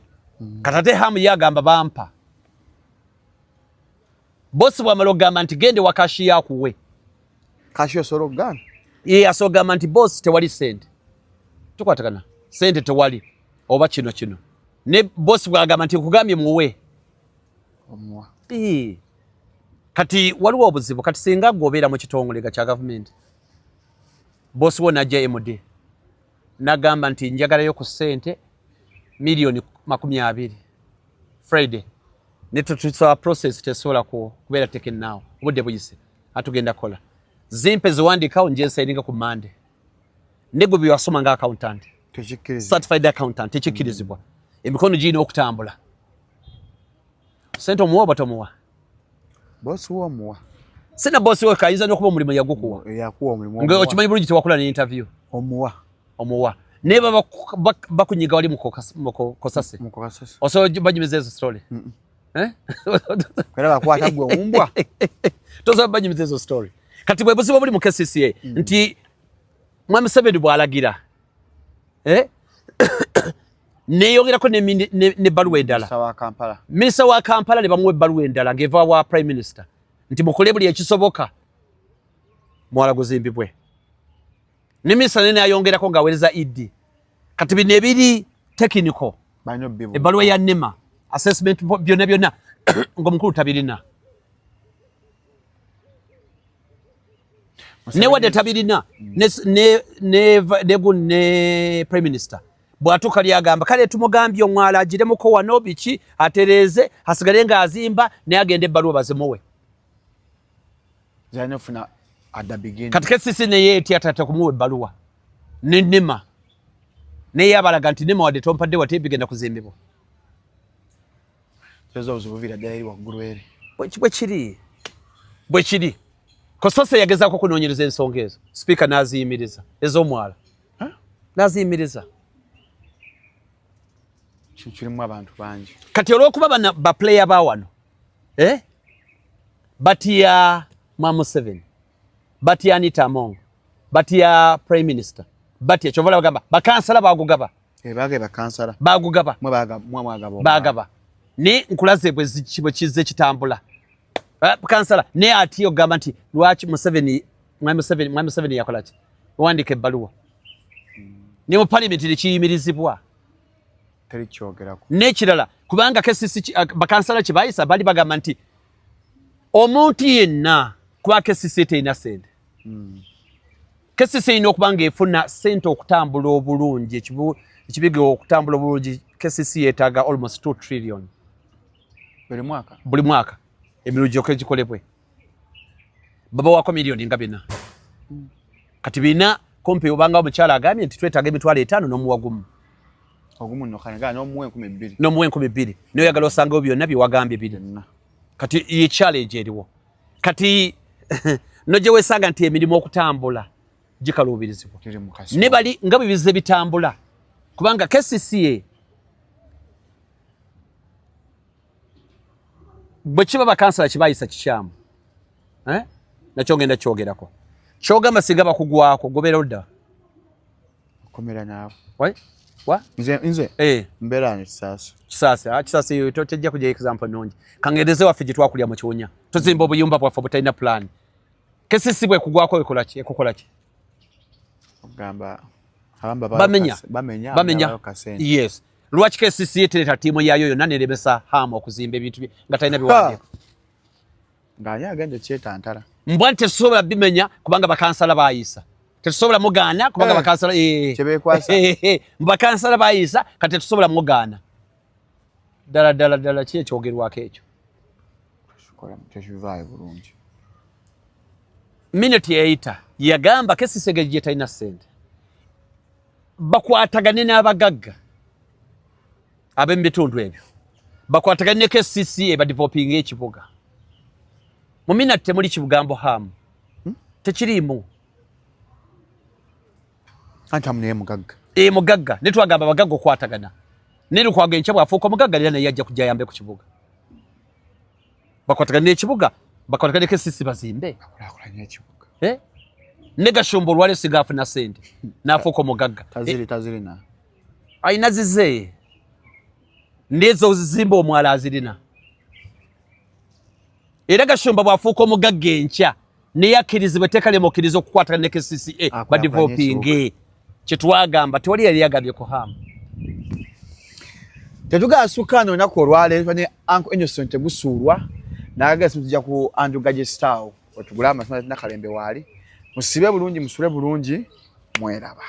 katate hamu yagamba bampa bosi bwamala okugamba nti gende wakashi yakuwe kashi osobola okugamba asogamba nti bosi tewali sente tukwatagana sente tewali oba kino ne bosi bwagamba nti nkugambye muwe omuwa kati waliwo obuzibu kati singa gwobeera mu kitongole kya gavumenti bosi wo najja MD nagamba nti njagalayo ku sente milioni 20 Friday netutusa process tesobola kubeera taken now obudde buyise atugenda kola zimpe ziwandikawo nje nsayinga ku Monday nego biwasoma nga accountant certified accountant tekikkirizibwa emikono gino okutambula sente omuwa batomuwa bosi wo omuwa sina bosi wo kayinza n'okuba omulimu yagukuwa omulimu nga okimanyi bulungi tewakola ne interview omuwa neba bakunyiga wali mukokasase osobola banyumiza ezo story kwera bakwata gwe omumbwa tosobola banyumiza ezo story kati bwe buzibu buli mu KCCA nti Mwami Museveni bwalagira neyongerako ne baluwa endala minisita wa Kampala ne bamuwa ebbaluwa endala ng'eva wa prime minister nti mukole buli ekisoboka mwala guzimbibwe ne minisita nene ayongerako ng'aweereza ED kati bino ebiri technical ebbaluwa ya NEMA assessment byonna ng'omukulu tabirina ne wadde tabirina ne prime minister bwatuka lyagamba kale tumugambye omwala agiremuko wano biki atereze hasigale nga azimba ne agende ebbaluwa bazimuwe katika sisi ne yeti atata kumuwe ebbaluwa ne NEMA ne yabalaga nti NEMA wadde tompadde wate bigenda kuzimbibwa bwe kiri Kosasa yagezaako kunoonyereza ensonga ezo speaker n'aziyimiriza ez'omwala n'aziyimiriza kirimu abantu bangi kati olw'okuba baplayer ba wano batya Mwami Museveni batya Anita Among batya prime minister batya kyovala bagamba bakansala bagugaba bagugaba bagaba ne nkulaze bwe kizze kitambula kansala ne ati ogamba nti lwaki Museveni Mwami Museveni yakola ki wandika ebbaluwa ne mu parliament likiyimirizibwa n'ekirala kubanga KCC bakansala kibayisa bali bagamba nti omuntu yenna kuba KCC terina sente KCC ino okubanga efuna sente okutambula obulungi ekibiga okutambula obulungi KCC yetaaga almost 2 trillion buli mwaka emirundi gyokka gikolebwe baba wako milioni nga 4 kati bina kompe obanga omukyala agambye nti twetaaga emitwalo 5 n'omuwa gumu ogumu nokanaga n'omuwe 12 n'omuwe 12 niyo yagala osanga byonna byewagambye biri kati ye challenge eriwo kati noje wesanga nti emirimu okutambula gikaluubirizibwa ne bali nga bibize bitambula kubanga KCCA bwe kiba bakansala kibayisa kikyamu nakyo ngenda kyogerako Kyogamba singa bakugwako gobera odda. Komera naawe. Wai? Wa? Nze. Mbera ni kisasi. Kisasi yo totejja kujja example nonji. Kangereze waffe gye twakulya mu Kiwunya. Tuzimba obuyumba bwaffe butalina plan. Kesisi bwe kugwako ekola ki? Ekokola ki? Ogamba bamenya. Yes. Lwaki kesisi yetereta tiimu yayo yonna nerebesa hamu okuzimba ebintu nga talina biwandiiko. Ng'ani agenda kyetantala. Mbwa tesobola bimenya kubanga bakansala bayisa. Tetusobola mugaana kubanga bakansala Kyebekwasa. Bakansala bayisa kati tetusobola mugaana. Dala kyekyogerwako ekyo. Tekivaayo bulungi. Minute eyita yagamba kesisege gye talina ssente. Bakwatagane n'abagagga ab'emu bitundu ebyo. Bakwatagane ne KCC ebadivopinga ekibuga. Mu minute temuli kibugambo hamu. Tekiriimu. Antamu naye mugagga. Mugagga. Ne twagamba abagagga okwatagana. Ne lukwaga enkya bwafuuka omugagga era naye ajja kujja ayambe ku kibuga. Bakwatagane n'ekibuga. Bakwatagane KCC bazimbe. Bakulakulanya ekibuga. Ne Gashumba olwale sigafuna ssente. N'afuuka omugagga. Tazirina. Ayina zize. Nezo zizimba omwala azirina. Era Gashumba bwafuuka omugagga enkya naye akkirizibwe tekalema okkiriza okukwatagana ne KCCA badivopinge. Kyetwagamba tewali yali yagambye ku hamu. Tetugasukka olunaku olwaleero ne Uncle Innocent Busuulwa n'agasa tujja ku Andrew Gaje Style otugula amasomero na Kalembe waali musibe bulungi musule bulungi mweraba.